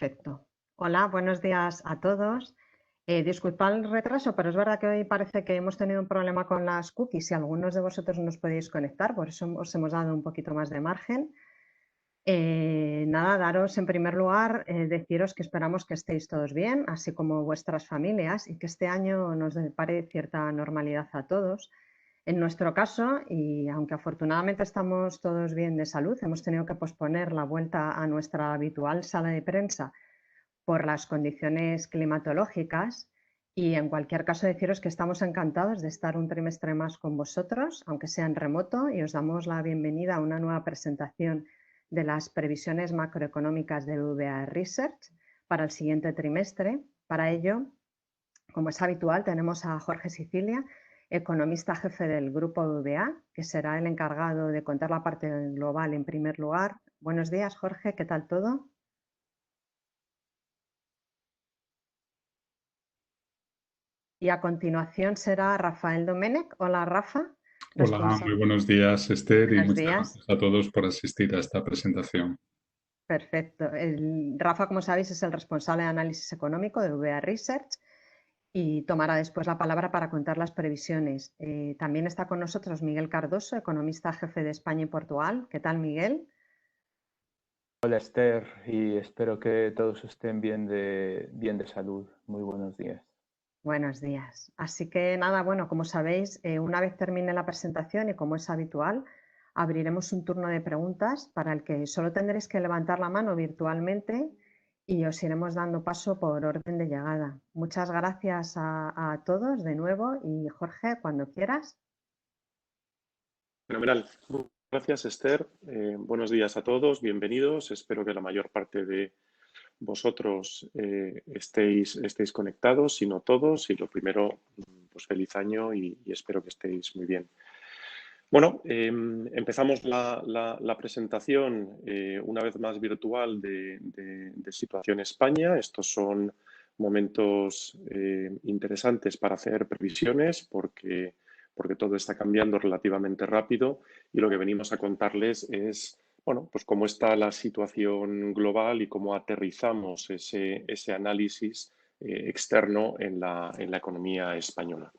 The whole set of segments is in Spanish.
Perfecto. Hola, buenos días a todos. Disculpad el retraso, pero es verdad que hoy parece que hemos tenido un problema con las cookies y algunos de vosotros no os podéis conectar, por eso os hemos dado un poquito más de margen. Nada, daros en primer lugar, deciros que esperamos que estéis todos bien, así como vuestras familias, y que este año nos depare cierta normalidad a todos. En nuestro caso, y aunque afortunadamente estamos todos bien de salud, hemos tenido que posponer la vuelta a nuestra habitual sala de prensa por las condiciones climatológicas, y en cualquier caso deciros que estamos encantados de estar un trimestre más con vosotros, aunque sea en remoto, y os damos la bienvenida a una nueva presentación de las previsiones macroeconómicas de BBVA Research para el siguiente trimestre. Para ello, como es habitual, tenemos a Jorge Sicilia, economista jefe del grupo BBVA, que será el encargado de contar la parte global en primer lugar. Buenos días, Jorge, ¿qué tal todo? Y a continuación será Rafael Domenech. Hola, Rafa. Hola, muy buenos días, Esther, y Buenos muchas días. gracias a todos por asistir a esta presentación. Perfecto. Rafa, como sabéis, es el responsable de análisis económico de BBVA Research y tomará después la palabra para contar las previsiones. También está con nosotros Miguel Cardoso, economista jefe de España y Portugal. ¿Qué tal, Miguel? Hola Esther, y espero que todos estén bien de salud. Muy buenos días. Buenos días. Así que nada, bueno, como sabéis, una vez termine la presentación y como es habitual, abriremos un turno de preguntas para el que solo tendréis que levantar la mano virtualmente y os iremos dando paso por orden de llegada. Muchas gracias a todos de nuevo y Jorge, cuando quieras. Fenomenal. Gracias, Esther. Buenos días a todos, bienvenidos. Espero que la mayor parte de vosotros estéis conectados, si no todos. Y lo primero, pues feliz año y espero que estéis muy bien. Bueno, empezamos la presentación una vez más virtual de Situación España. Estos son momentos interesantes para hacer previsiones porque todo está cambiando relativamente rápido y lo que venimos a contarles es, bueno, pues cómo está la situación global y cómo aterrizamos ese análisis externo en la economía española.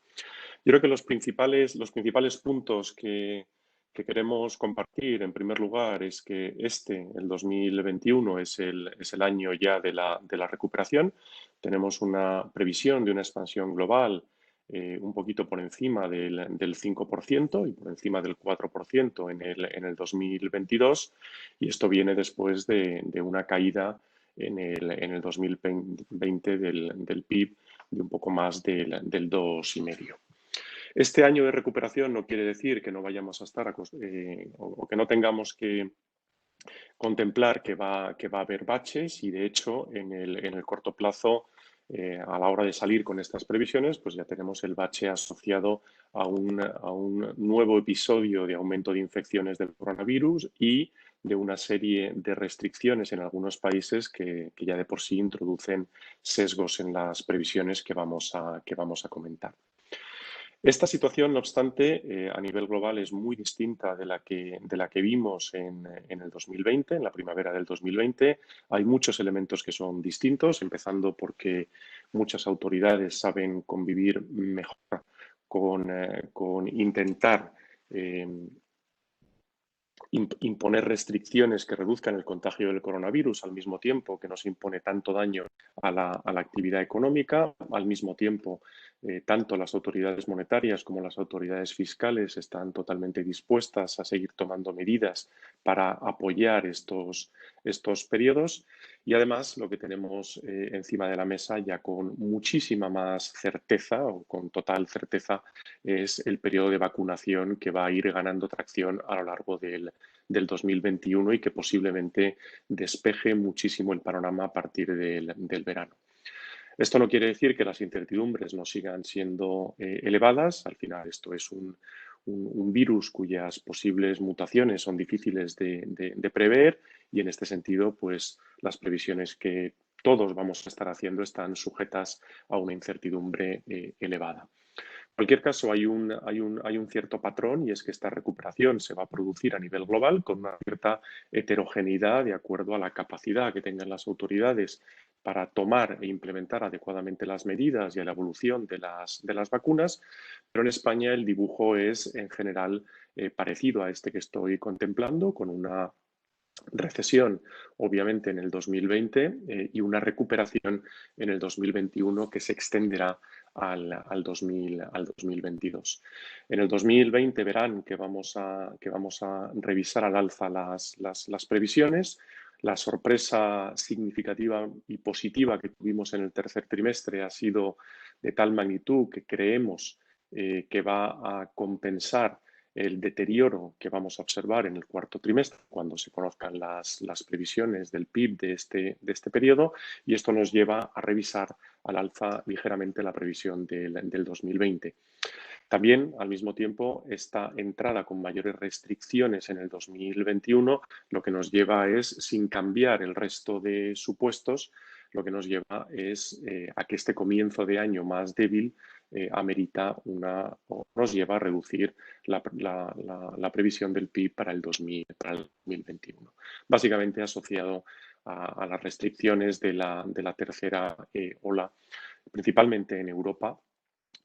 Yo creo que los principales puntos que queremos compartir, en primer lugar, es que el 2021, es el año ya de la recuperación. Tenemos una previsión de una expansión global un poquito por encima del 5% y por encima del 4% en el 2022. Y esto viene después de una caída en el 2020 del PIB de un poco más del 2,5%. Este año de recuperación no quiere decir que no vayamos a estar o que no tengamos que contemplar que va a haber baches y, de hecho, en el corto plazo, a la hora de salir con estas previsiones, pues ya tenemos el bache asociado a un nuevo episodio de aumento de infecciones del coronavirus y de una serie de restricciones en algunos países que ya de por sí introducen sesgos en las previsiones que vamos a comentar. Esta situación, no obstante, a nivel global es muy distinta de la que vimos en el 2020, en la primavera del 2020. Hay muchos elementos que son distintos, empezando porque muchas autoridades saben convivir mejor con intentar imponer restricciones que reduzcan el contagio del coronavirus al mismo tiempo que no se impone tanto daño a la actividad económica. Al mismo tiempo, tanto las autoridades monetarias como las autoridades fiscales están totalmente dispuestas a seguir tomando medidas para apoyar estos periodos. Y además, lo que tenemos encima de la mesa ya con muchísima más certeza o con total certeza es el periodo de vacunación que va a ir ganando tracción a lo largo del 2021 y que posiblemente despeje muchísimo el panorama a partir del verano. Esto no quiere decir que las incertidumbres no sigan siendo elevadas. Al final, esto es un virus cuyas posibles mutaciones son difíciles de prever y, en este sentido, pues las previsiones que todos vamos a estar haciendo están sujetas a una incertidumbre elevada. En cualquier caso, hay un cierto patrón y es que esta recuperación se va a producir a nivel global con una cierta heterogeneidad de acuerdo a la capacidad que tengan las autoridades para tomar e implementar adecuadamente las medidas y a la evolución de las vacunas, pero en España el dibujo es en general parecido a este que estoy contemplando, con una recesión, obviamente, en el 2020 y una recuperación en el 2021 que se extenderá al 2022. En el 2020 verán que vamos a revisar al alza las previsiones. La sorpresa significativa y positiva que tuvimos en el tercer trimestre ha sido de tal magnitud que creemos que va a compensar el deterioro que vamos a observar en el cuarto trimestre cuando se conozcan las previsiones del PIB de este periodo, y esto nos lleva a revisar al alza ligeramente la previsión del 2020. También, al mismo tiempo, esta entrada con mayores restricciones en el 2021 lo que nos lleva es, sin cambiar el resto de supuestos, lo que nos lleva es a que este comienzo de año más débil amerita o nos lleva a reducir la previsión del PIB para el 2021. Básicamente asociado a las restricciones de la tercera ola, principalmente en Europa,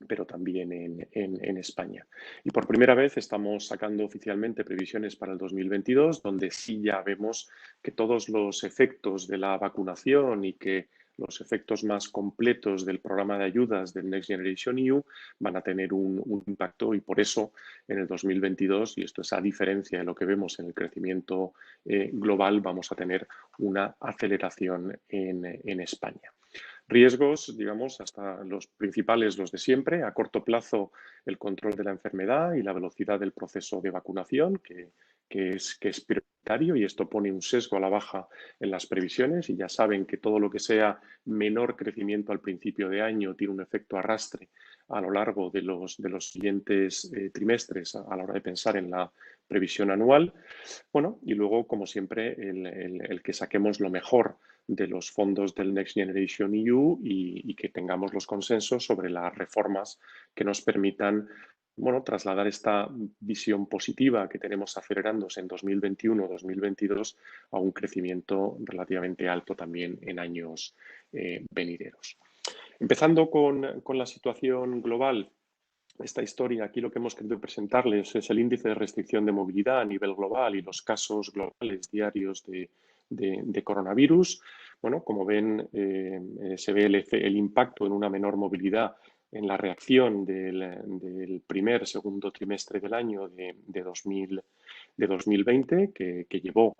pero también en España. Y por primera vez estamos sacando oficialmente previsiones para el 2022, donde sí ya vemos que todos los efectos de la vacunación y que los efectos más completos del programa de ayudas del Next Generation EU van a tener un impacto, y por eso en el 2022, y esto es a diferencia de lo que vemos en el crecimiento global, vamos a tener una aceleración en España. Riesgos, digamos, hasta los principales, los de siempre. A corto plazo, el control de la enfermedad y la velocidad del proceso de vacunación, que es prioritario, y esto pone un sesgo a la baja en las previsiones, y ya saben que todo lo que sea menor crecimiento al principio de año tiene un efecto arrastre a lo largo de los siguientes trimestres a la hora de pensar en la previsión anual. Bueno, y luego, como siempre, el que saquemos lo mejor de los fondos del Next Generation EU y que tengamos los consensos sobre las reformas que nos permitan, bueno, trasladar esta visión positiva que tenemos acelerándose en 2021-2022 a un crecimiento relativamente alto también en años venideros. Empezando con la situación global. Esta historia, aquí lo que hemos querido presentarles es el índice de restricción de movilidad a nivel global y los casos globales diarios de coronavirus. Bueno, como ven, se ve el impacto en una menor movilidad en la reacción del segundo trimestre del año de 2020, que llevó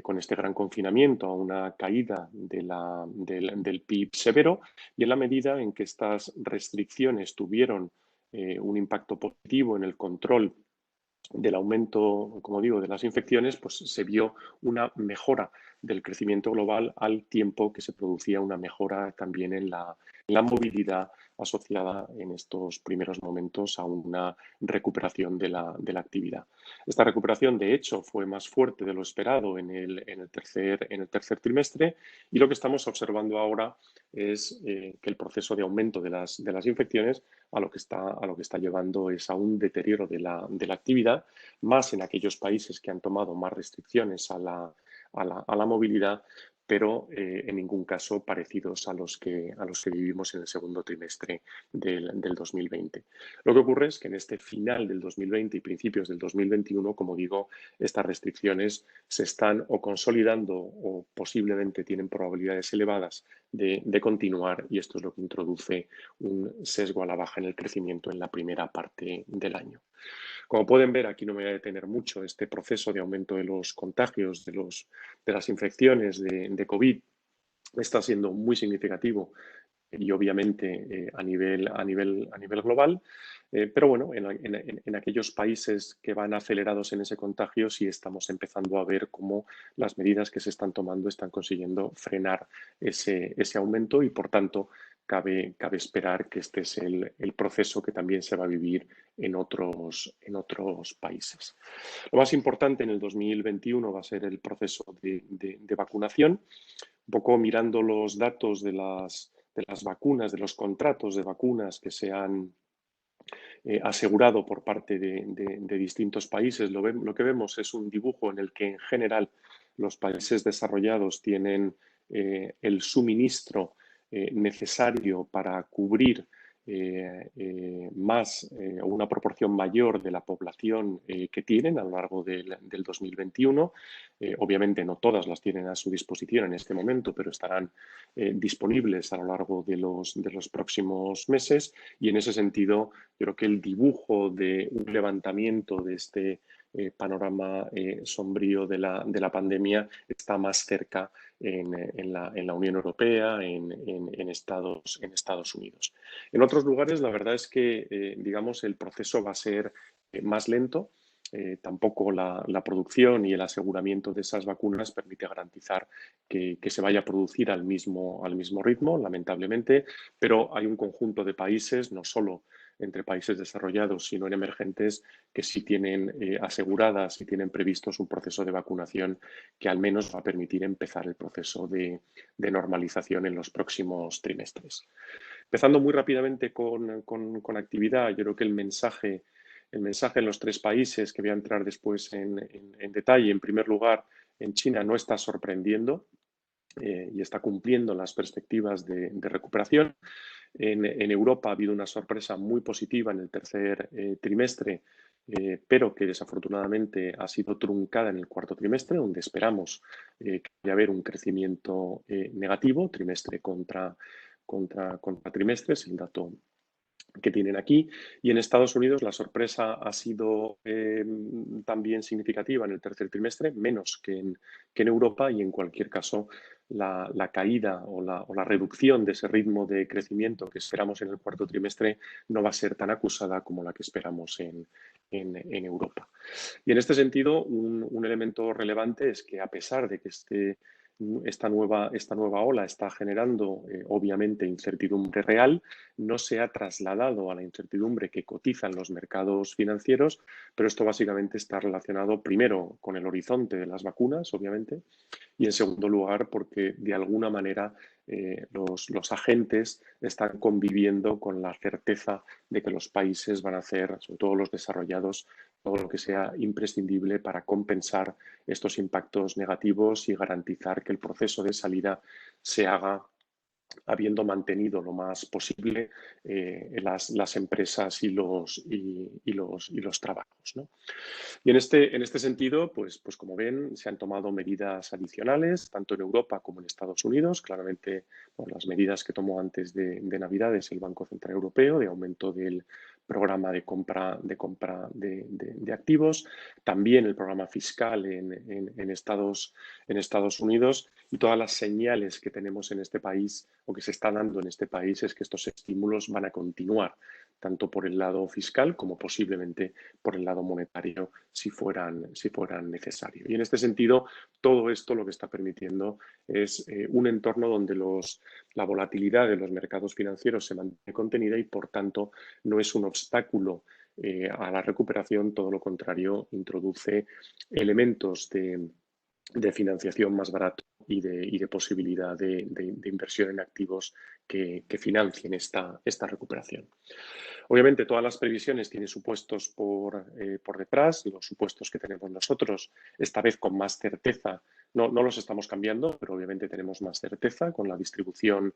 con este gran confinamiento a una caída del PIB severo, y en la medida en que estas restricciones tuvieron un impacto positivo en el control del aumento, como digo, de las infecciones, pues se vio una mejora del crecimiento global al tiempo que se producía una mejora también en la movilidad asociada en estos primeros momentos a una recuperación de la actividad. Esta recuperación, de hecho, fue más fuerte de lo esperado en el tercer trimestre, y lo que estamos observando ahora es que el proceso de aumento de las infecciones a lo que está llevando es a un deterioro de la actividad, más en aquellos países que han tomado más restricciones a la movilidad, pero en ningún caso parecidos a los que vivimos en el segundo trimestre del 2020. Lo que ocurre es que en este final del 2020 y principios del 2021, como digo, estas restricciones se están o consolidando o posiblemente tienen probabilidades elevadas de continuar, y esto es lo que introduce un sesgo a la baja en el crecimiento en la primera parte del año. Como pueden ver, aquí no me voy a detener mucho. Este proceso de aumento de los contagios, de las infecciones de COVID, está siendo muy significativo, y obviamente a nivel global. Pero bueno, en aquellos países que van acelerados en ese contagio, sí estamos empezando a ver cómo las medidas que se están tomando están consiguiendo frenar ese aumento, y por tanto cabe esperar que este es el proceso que también se va a vivir en otros países. Lo más importante en el 2021 va a ser el proceso de vacunación. Un poco mirando los datos de las vacunas, de los contratos de vacunas que se han asegurado por parte de distintos países. Lo que vemos es un dibujo en el que en general los países desarrollados tienen el suministro necesario para cubrir o una proporción mayor de la población que tienen a lo largo del 2021. Obviamente no todas las tienen a su disposición en este momento, pero estarán disponibles a lo largo de los próximos meses, y en ese sentido yo creo que el dibujo de un levantamiento de este panorama sombrío de la pandemia está más cerca en la Unión Europea, en Estados Unidos. En otros lugares, la verdad es que, digamos, el proceso va a ser más lento. Tampoco la producción y el aseguramiento de esas vacunas permite garantizar que se vaya a producir al mismo ritmo, lamentablemente, pero hay un conjunto de países, no solo entre países desarrollados, sino en emergentes, que sí tienen aseguradas y tienen previstos un proceso de vacunación que al menos va a permitir empezar el proceso de normalización en los próximos trimestres. Empezando muy rápidamente con actividad, yo creo que el mensaje en los tres países, que voy a entrar después en detalle, en primer lugar, en China no está sorprendiendo y está cumpliendo las perspectivas de recuperación. En Europa ha habido una sorpresa muy positiva en el tercer trimestre, pero que desafortunadamente ha sido truncada en el cuarto trimestre, donde esperamos que vaya a haber un crecimiento negativo, trimestre contra trimestre, es el dato que tienen aquí. Y en Estados Unidos la sorpresa ha sido también significativa en el tercer trimestre, menos que en Europa, y en cualquier caso la caída o la reducción de ese ritmo de crecimiento que esperamos en el cuarto trimestre no va a ser tan acusada como la que esperamos en Europa. Y en este sentido, un elemento relevante es que, a pesar de que esta nueva ola está generando obviamente incertidumbre real, no se ha trasladado a la incertidumbre que cotizan los mercados financieros, pero esto básicamente está relacionado primero con el horizonte de las vacunas, obviamente, y en segundo lugar porque de alguna manera los agentes están conviviendo con la certeza de que los países van a hacer, sobre todo los desarrollados, todo lo que sea imprescindible para compensar estos impactos negativos y garantizar que el proceso de salida se haga habiendo mantenido lo más posible las empresas y los trabajos, ¿no? Y en este sentido, pues como ven, se han tomado medidas adicionales, tanto en Europa como en Estados Unidos. Claramente, las medidas que tomó antes de Navidades el Banco Central Europeo, de aumento del programa de compra de activos, también el programa fiscal en Estados Unidos, y todas las señales que tenemos en este país o que se está dando en este país es que estos estímulos van a continuar, tanto por el lado fiscal como posiblemente por el lado monetario, si fueran necesarios. Y en este sentido, todo esto lo que está permitiendo es un entorno donde la volatilidad de los mercados financieros se mantiene contenida y, por tanto, no es un obstáculo a la recuperación, todo lo contrario, introduce elementos de financiación más barato y de posibilidad de inversión en activos que financien esta recuperación. Obviamente, todas las previsiones tienen supuestos por detrás, los supuestos que tenemos nosotros, esta vez con más certeza. No los estamos cambiando, pero obviamente tenemos más certeza con la distribución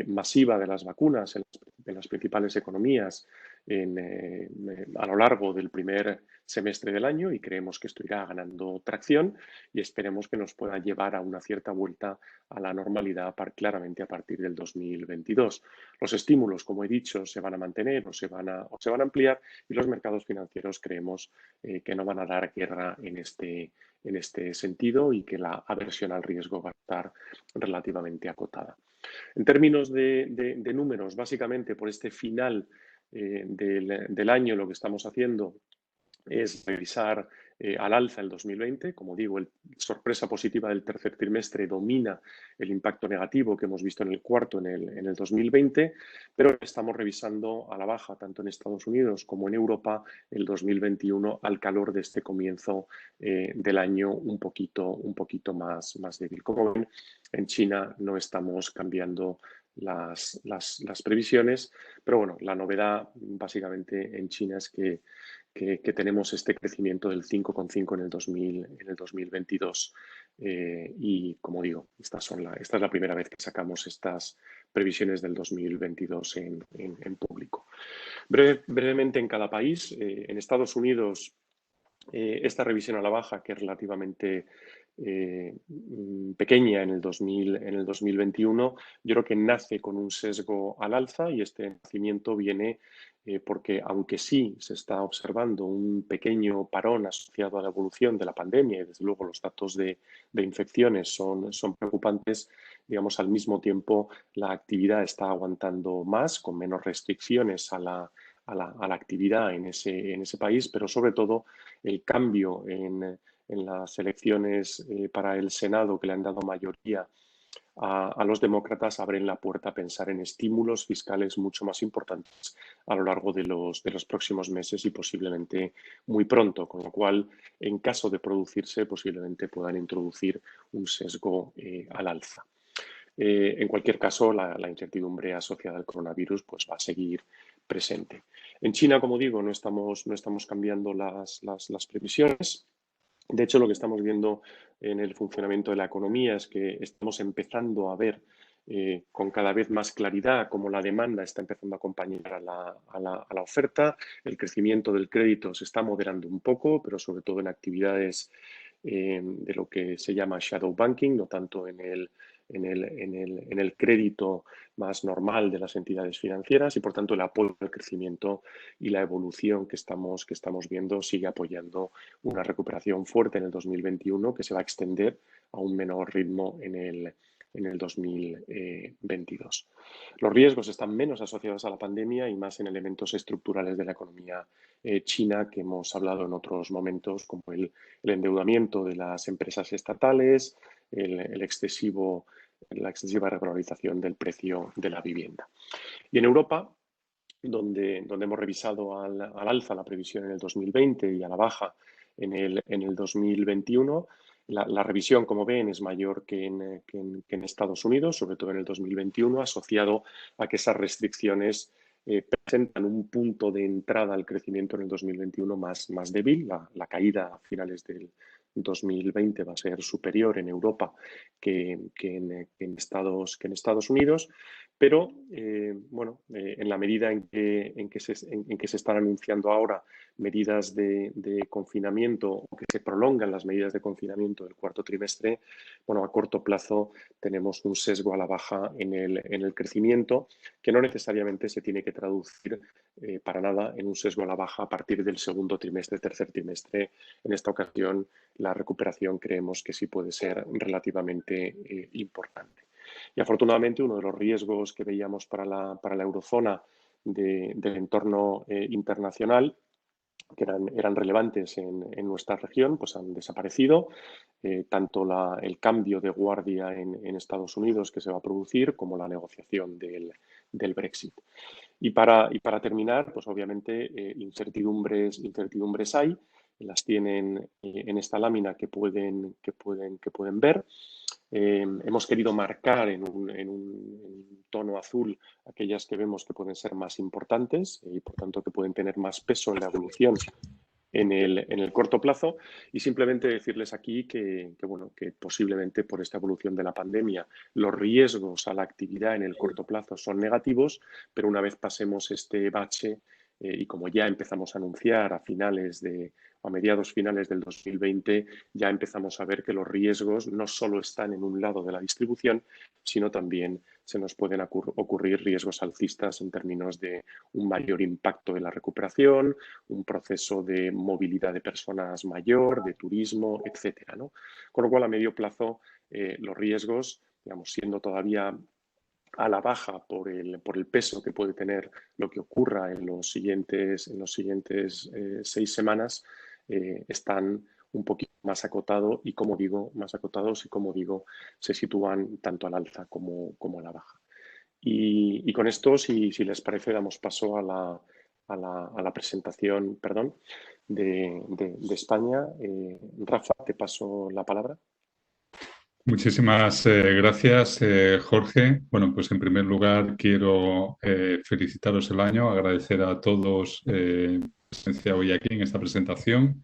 masiva de las vacunas en las principales economías a lo largo del primer semestre del año, y creemos que esto irá ganando tracción y esperemos que nos pueda llevar a una cierta vuelta a la normalidad claramente a partir del 2022. Los estímulos, como he dicho, se van a mantener o se van a ampliar, y los mercados financieros creemos que no van a dar guerra en este sentido y que la aversión al riesgo va a estar relativamente acotada. En términos de números, básicamente por este final del año, lo que estamos haciendo es revisar al alza el 2020. Como digo, la sorpresa positiva del tercer trimestre domina el impacto negativo que hemos visto en el cuarto en el 2020, pero estamos revisando a la baja, tanto en Estados Unidos como en Europa, el 2021 al calor de este comienzo del año un poquito más débil. Como ven, en China no estamos cambiando las previsiones, pero bueno, la novedad básicamente en China es que tenemos este crecimiento del 5,5 en el 2022 y como digo, esta es la primera vez que sacamos estas previsiones del 2022 en público. Brevemente en cada país, en Estados Unidos esta revisión a la baja, que es relativamente pequeña en el 2021, yo creo que nace con un sesgo al alza y este nacimiento viene porque aunque sí se está observando un pequeño parón asociado a la evolución de la pandemia y desde luego los datos de infecciones son preocupantes, digamos al mismo tiempo la actividad está aguantando más, con menos restricciones a la actividad en ese país, pero sobre todo el cambio en las elecciones para el Senado que le han dado mayoría a los demócratas abren la puerta a pensar en estímulos fiscales mucho más importantes a lo largo de los próximos meses y posiblemente muy pronto, con lo cual, en caso de producirse, posiblemente puedan introducir un sesgo al alza. En cualquier caso, la incertidumbre asociada al coronavirus pues, va a seguir presente. En China, como digo, no estamos cambiando las previsiones. De hecho, lo que estamos viendo en el funcionamiento de la economía es que estamos empezando a ver con cada vez más claridad cómo la demanda está empezando a acompañar a la oferta. El crecimiento del crédito se está moderando un poco, pero sobre todo en actividades de lo que se llama shadow banking, no tanto en el crédito más normal de las entidades financieras y, por tanto, el apoyo al crecimiento y la evolución que estamos viendo sigue apoyando una recuperación fuerte en el 2021 que se va a extender a un menor ritmo en el 2022. Los riesgos están menos asociados a la pandemia y más en elementos estructurales de la economía china que hemos hablado en otros momentos, como el endeudamiento de las empresas estatales, la excesiva regularización del precio de la vivienda. Y en Europa, donde hemos revisado al alza la previsión en el 2020 y a la baja en el 2021, la revisión, como ven, es mayor que en Estados Unidos, sobre todo en el 2021, asociado a que esas restricciones presentan un punto de entrada al crecimiento en el 2021 más débil. La caída a finales del 2020 va a ser superior en Europa que en Estados Unidos, pero en la medida en que se están anunciando ahora medidas de confinamiento o que se prolongan las medidas de confinamiento del cuarto trimestre, a corto plazo tenemos un sesgo a la baja en el crecimiento que no necesariamente se tiene que traducir para nada en un sesgo a la baja a partir del segundo trimestre, tercer trimestre. En esta ocasión la recuperación creemos que sí puede ser relativamente importante. Y afortunadamente uno de los riesgos que veíamos para la eurozona del entorno internacional que eran relevantes en nuestra región, pues han desaparecido. Tanto el cambio de guardia en Estados Unidos que se va a producir como la negociación del Brexit. Y para terminar, pues obviamente incertidumbres hay, las tienen en esta lámina que pueden ver. Hemos querido marcar en un tono azul aquellas que vemos que pueden ser más importantes y por tanto que pueden tener más peso en la evolución en el corto plazo y simplemente decirles aquí que posiblemente por esta evolución de la pandemia los riesgos a la actividad en el corto plazo son negativos, pero una vez pasemos este bache y como ya empezamos a anunciar a mediados finales del 2020, ya empezamos a ver que los riesgos no solo están en un lado de la distribución, sino también se nos pueden ocurrir riesgos alcistas en términos de un mayor impacto de la recuperación, un proceso de movilidad de personas mayor, de turismo, etcétera, ¿no? Con lo cual, a medio plazo, los riesgos, digamos, siendo todavía a la baja por el peso que puede tener lo que ocurra en los siguientes 6 semanas, están un poquito más acotados y como digo, se sitúan tanto al alza como a la baja. Y con esto, si les parece, damos paso a la presentación, de España. Rafa, te paso la palabra. Muchísimas gracias, Jorge. Bueno, pues en primer lugar quiero felicitaros el año, agradecer a todos presencia hoy aquí en esta presentación,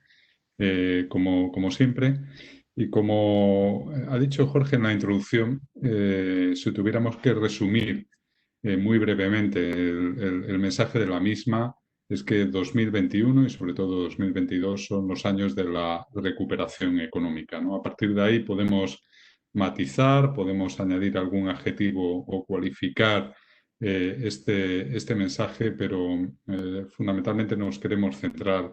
como siempre. Y como ha dicho Jorge en la introducción, si tuviéramos que resumir muy brevemente el mensaje de la misma, es que 2021 y sobre todo 2022 son los años de la recuperación económica, ¿no? A partir de ahí podemos matizar, podemos añadir algún adjetivo o cualificar este mensaje, pero fundamentalmente nos queremos centrar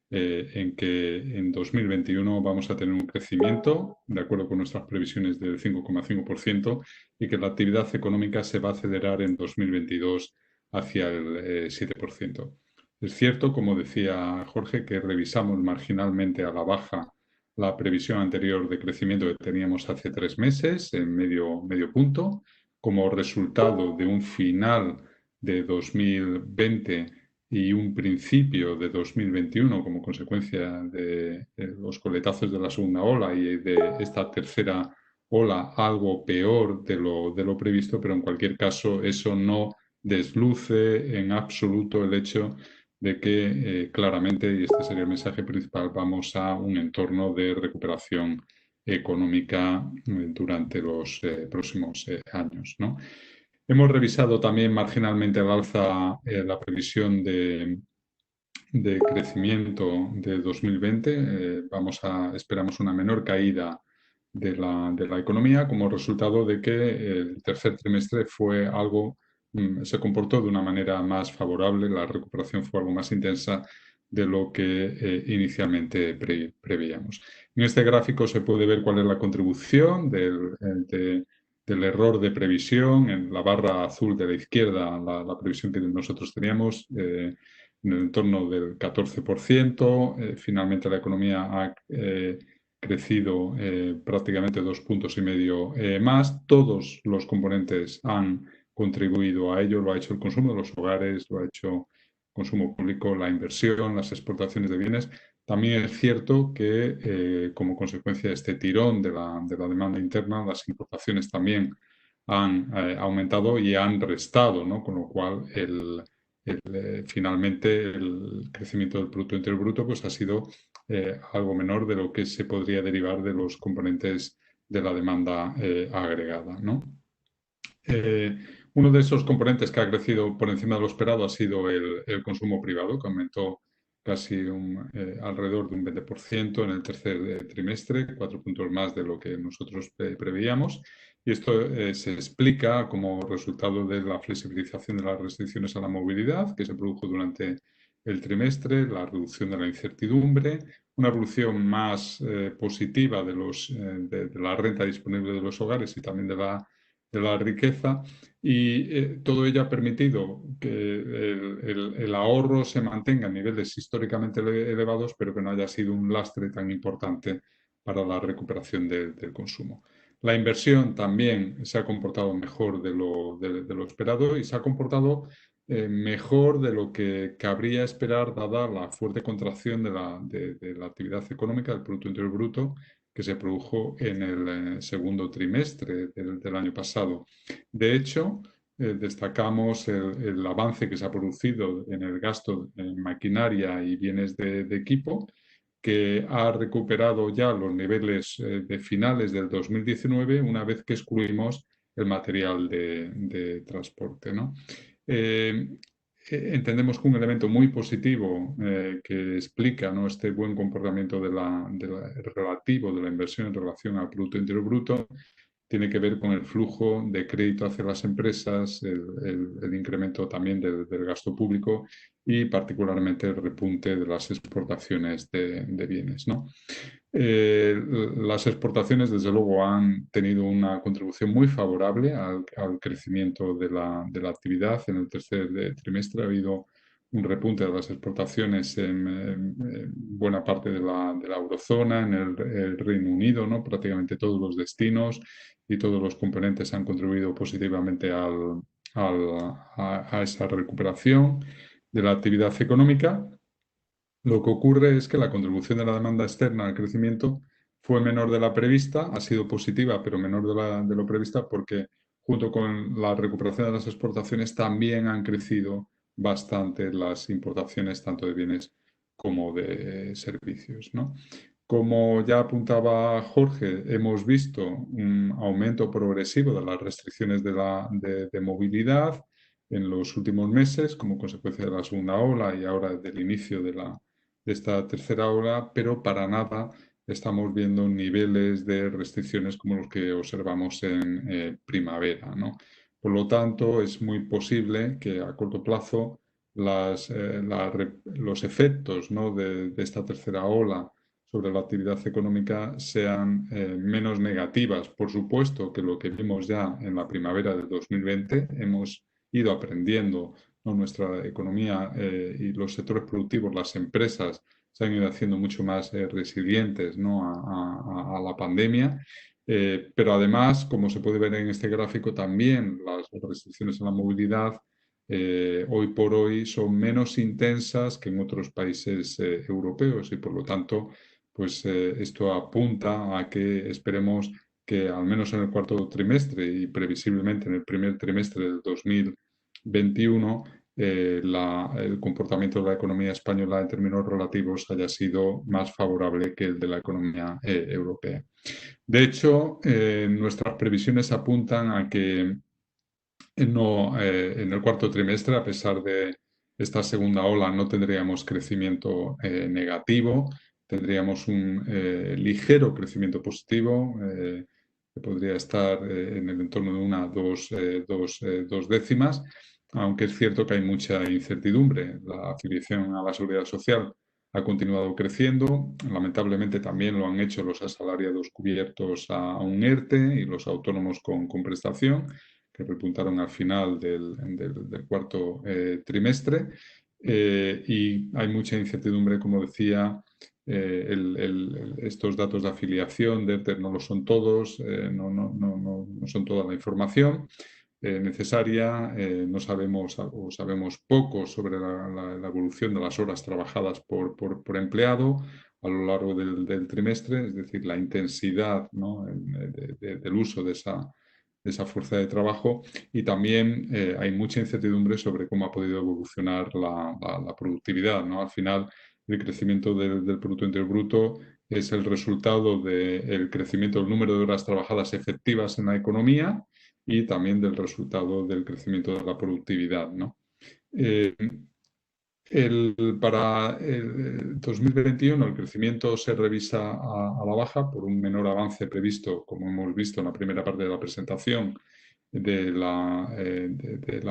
en que en 2021 vamos a tener un crecimiento, de acuerdo con nuestras previsiones, del 5,5% y que la actividad económica se va a acelerar en 2022 hacia el 7%. Es cierto, como decía Jorge, que revisamos marginalmente a la baja la previsión anterior de crecimiento que teníamos hace 3 meses, en medio punto, como resultado de un final de 2020 y un principio de 2021 como consecuencia de los coletazos de la segunda ola y de esta tercera ola algo peor de lo previsto, pero en cualquier caso eso no desluce en absoluto el hecho de que claramente, y este sería el mensaje principal, vamos a un entorno de recuperación económica durante los próximos años, ¿no? Hemos revisado también marginalmente al alza la previsión de crecimiento de 2020. Esperamos una menor caída de la economía como resultado de que el tercer trimestre se comportó de una manera más favorable, la recuperación fue algo más intensa de lo que inicialmente preveíamos. En este gráfico se puede ver cuál es la contribución del error de previsión. En la barra azul de la izquierda, la previsión que nosotros teníamos, en el entorno del 14%. Finalmente la economía ha crecido prácticamente 2,5 puntos más. Todos los componentes han contribuido a ello. Lo ha hecho el consumo de los hogares, lo ha hecho el consumo público, la inversión, las exportaciones de bienes. También es cierto que como consecuencia de este tirón de la demanda interna, las importaciones también han aumentado y han restado, ¿no? Con lo cual finalmente el crecimiento del Producto Interior Bruto pues, ha sido algo menor de lo que se podría derivar de los componentes de la demanda agregada, ¿no? Uno de esos componentes que ha crecido por encima de lo esperado ha sido el consumo privado, que aumentó casi alrededor de un 20% en el tercer trimestre, 4 puntos más de lo que nosotros preveíamos. Y esto se explica como resultado de la flexibilización de las restricciones a la movilidad que se produjo durante el trimestre, la reducción de la incertidumbre, una evolución más positiva de la renta disponible de los hogares y también de la riqueza, y todo ello ha permitido que el ahorro se mantenga a niveles históricamente elevados, pero que no haya sido un lastre tan importante para la recuperación del consumo. La inversión también se ha comportado mejor de lo esperado y se ha comportado mejor de lo que cabría esperar dada la fuerte contracción de la actividad económica, del Producto Interior Bruto, que se produjo en el segundo trimestre del año pasado. De hecho, destacamos el avance que se ha producido en el gasto en maquinaria y bienes de equipo, que ha recuperado ya los niveles de finales del 2019, una vez que excluimos el material de transporte, ¿no? Entendemos que un elemento muy positivo que explica, ¿no?, este buen comportamiento relativo de la inversión en relación al Producto Interior Bruto tiene que ver con el flujo de crédito hacia las empresas, el incremento también del gasto público y particularmente el repunte de las exportaciones de bienes, ¿no? Las exportaciones, desde luego, han tenido una contribución muy favorable al crecimiento de la actividad. En el tercer trimestre ha habido un repunte de las exportaciones en buena parte de la eurozona, en el Reino Unido, ¿no? Prácticamente todos los destinos y todos los componentes han contribuido positivamente a esa recuperación de la actividad económica. Lo que ocurre es que la contribución de la demanda externa al crecimiento fue menor de la prevista, ha sido positiva, pero menor de lo prevista, porque junto con la recuperación de las exportaciones también han crecido bastante las importaciones, tanto de bienes como de servicios, ¿no? Como ya apuntaba Jorge, hemos visto un aumento progresivo de las restricciones de movilidad en los últimos meses como consecuencia de la segunda ola y ahora del inicio de esta tercera ola, pero para nada estamos viendo niveles de restricciones como los que observamos en primavera, ¿no? Por lo tanto, es muy posible que a corto plazo los efectos, ¿no?, de esta tercera ola sobre la actividad económica sean menos negativas. Por supuesto que lo que vimos ya en la primavera del 2020, hemos ido aprendiendo, ¿no? Nuestra economía y los sectores productivos, las empresas, se han ido haciendo mucho más resilientes, ¿no?, a la pandemia. Pero además, como se puede ver en este gráfico, también las restricciones a la movilidad hoy por hoy son menos intensas que en otros países europeos y por lo tanto pues esto apunta a que esperemos que al menos en el cuarto trimestre y previsiblemente en el primer trimestre del 2021 el comportamiento de la economía española en términos relativos haya sido más favorable que el de la economía europea. De hecho, nuestras previsiones apuntan a que en el cuarto trimestre, a pesar de esta segunda ola, no tendríamos crecimiento negativo, tendríamos un ligero crecimiento positivo, que podría estar en el entorno de dos décimas, aunque es cierto que hay mucha incertidumbre. La afiliación a la Seguridad Social ha continuado creciendo. Lamentablemente también lo han hecho los asalariados cubiertos a un ERTE y los autónomos con prestación, que repuntaron al final del cuarto trimestre. Y hay mucha incertidumbre, como decía, estos datos de afiliación de ERTE no lo son todos, no son toda la información necesaria, no sabemos o sabemos poco sobre la evolución de las horas trabajadas por empleado a lo largo del trimestre, es decir, la intensidad, ¿no?, del uso de esa fuerza de trabajo y también hay mucha incertidumbre sobre cómo ha podido evolucionar la productividad, ¿no? Al final, el crecimiento del Producto Interior Bruto es el resultado del crecimiento del número de horas trabajadas efectivas en la economía y también del resultado del crecimiento de la productividad, ¿no? Para el 2021 el crecimiento se revisa a la baja por un menor avance previsto, como hemos visto en la primera parte de la presentación, de la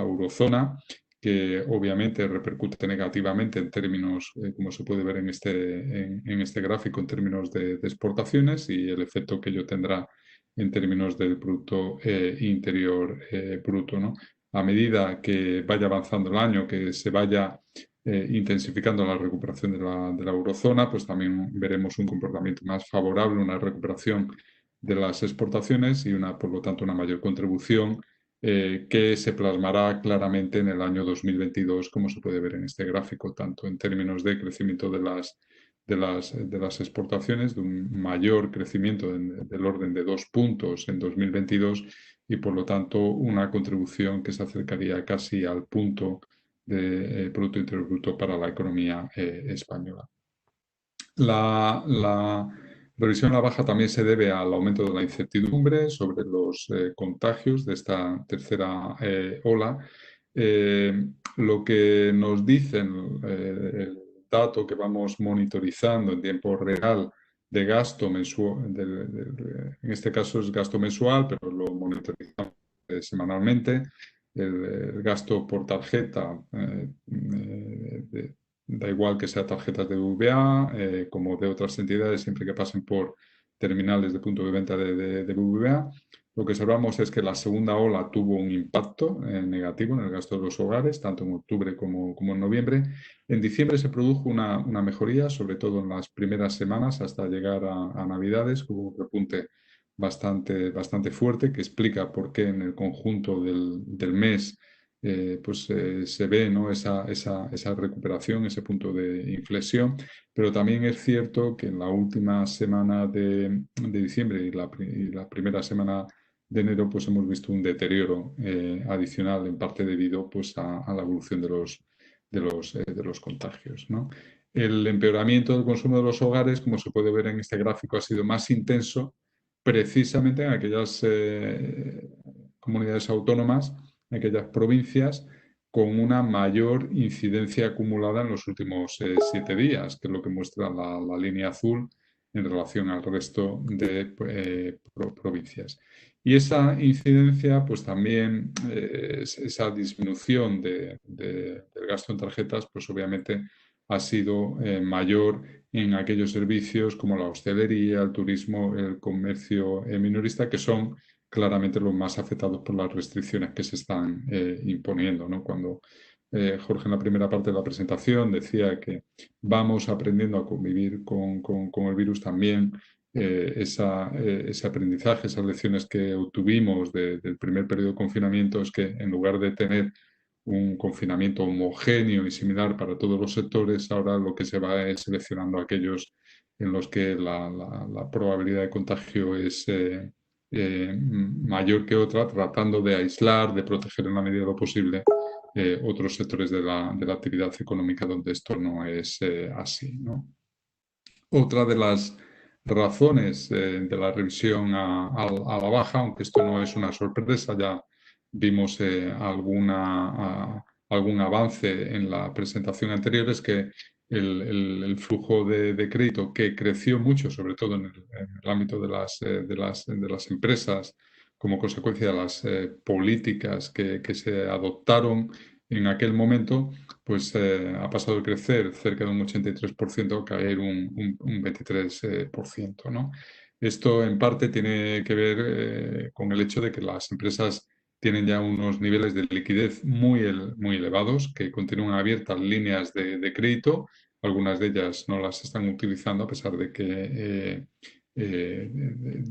eurozona, que obviamente repercute negativamente en términos, como se puede ver en este gráfico, en términos de exportaciones y el efecto que ello tendrá en términos del Producto Interior Bruto, ¿no? A medida que vaya avanzando el año, que se vaya intensificando la recuperación de la eurozona, pues también veremos un comportamiento más favorable, una recuperación de las exportaciones y por lo tanto, una mayor contribución que se plasmará claramente en el año 2022, como se puede ver en este gráfico, tanto en términos de crecimiento de las exportaciones, de un mayor crecimiento del orden de 2 puntos en 2022 y, por lo tanto, una contribución que se acercaría casi al punto de Producto Interior Bruto para la economía española. La revisión a la baja también se debe al aumento de la incertidumbre sobre los contagios de esta tercera ola. Lo que nos dicen, el dato que vamos monitorizando en tiempo real de gasto mensual, en este caso es gasto mensual, pero lo monitorizamos semanalmente, el gasto por tarjeta da igual que sea tarjetas de BBVA como de otras entidades, siempre que pasen por terminales de punto de venta de BBVA. Lo que observamos es que la segunda ola tuvo un impacto negativo en el gasto de los hogares, tanto en octubre como en noviembre. En diciembre se produjo una mejoría, sobre todo en las primeras semanas hasta llegar a Navidades, hubo un repunte bastante fuerte que explica por qué en el conjunto del mes se ve, ¿no?, esa recuperación, ese punto de inflexión, pero también es cierto que en la última semana de diciembre y la primera semana de enero pues hemos visto un deterioro adicional, en parte debido pues a la evolución de los contagios, ¿no? El empeoramiento del consumo de los hogares, como se puede ver en este gráfico, ha sido más intenso precisamente en aquellas comunidades autónomas, en aquellas provincias con una mayor incidencia acumulada en los últimos 7 días, que es lo que muestra la línea azul en relación al resto de provincias. Y esa incidencia, pues también esa disminución del gasto en tarjetas, pues obviamente ha sido mayor en aquellos servicios como la hostelería, el turismo, el comercio minorista, que son claramente los más afectados por las restricciones que se están imponiendo, ¿no? Cuando Jorge en la primera parte de la presentación decía que vamos aprendiendo a convivir con el virus, también ese aprendizaje, esas lecciones que obtuvimos del primer periodo de confinamiento, es que en lugar de tener un confinamiento homogéneo y similar para todos los sectores, ahora lo que se va es seleccionando aquellos en los que la probabilidad de contagio es mayor que otra, tratando de aislar, de proteger en la medida de lo posible otros sectores de la actividad económica donde esto no es así, ¿no? Otra de las razones de la revisión a la baja, aunque esto no es una sorpresa, ya vimos algún avance en la presentación anterior, es que el flujo de crédito, que creció mucho, sobre todo en el ámbito de las empresas, como consecuencia de las políticas que se adoptaron en aquel momento, pues ha pasado de crecer cerca de un 83% a caer un 23%, ¿no? Esto en parte tiene que ver con el hecho de que las empresas tienen ya unos niveles de liquidez muy elevados, que continúan abiertas líneas de crédito. Algunas de ellas no las están utilizando a pesar de que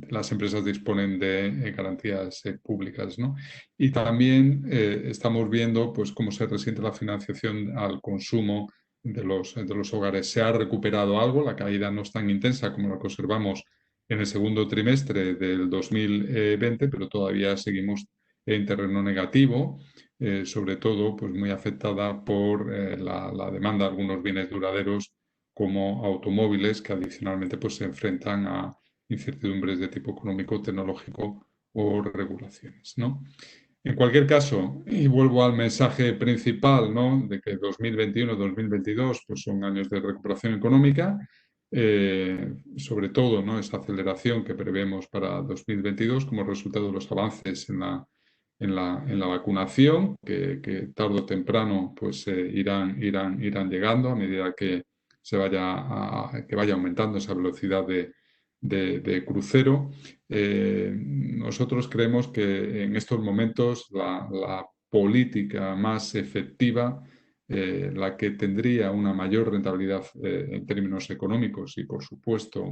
las empresas disponen de garantías públicas, ¿no? Y también estamos viendo pues, cómo se resiente la financiación al consumo de los hogares. Se ha recuperado algo, la caída no es tan intensa como la que observamos en el segundo trimestre del 2020, pero todavía seguimos en terreno negativo, sobre todo pues, muy afectada por la demanda de algunos bienes duraderos como automóviles, que adicionalmente pues, se enfrentan a incertidumbres de tipo económico, tecnológico o regulaciones, ¿no? En cualquier caso, y vuelvo al mensaje principal, ¿no?, de que 2021-2022 pues son años de recuperación económica, sobre todo, ¿no?, esa aceleración que prevemos para 2022 como resultado de los avances en la vacunación, que tarde o temprano pues, irán llegando a medida que vaya aumentando esa velocidad de crucero. Nosotros creemos que en estos momentos la política más efectiva, la que tendría una mayor rentabilidad en términos económicos y, por supuesto,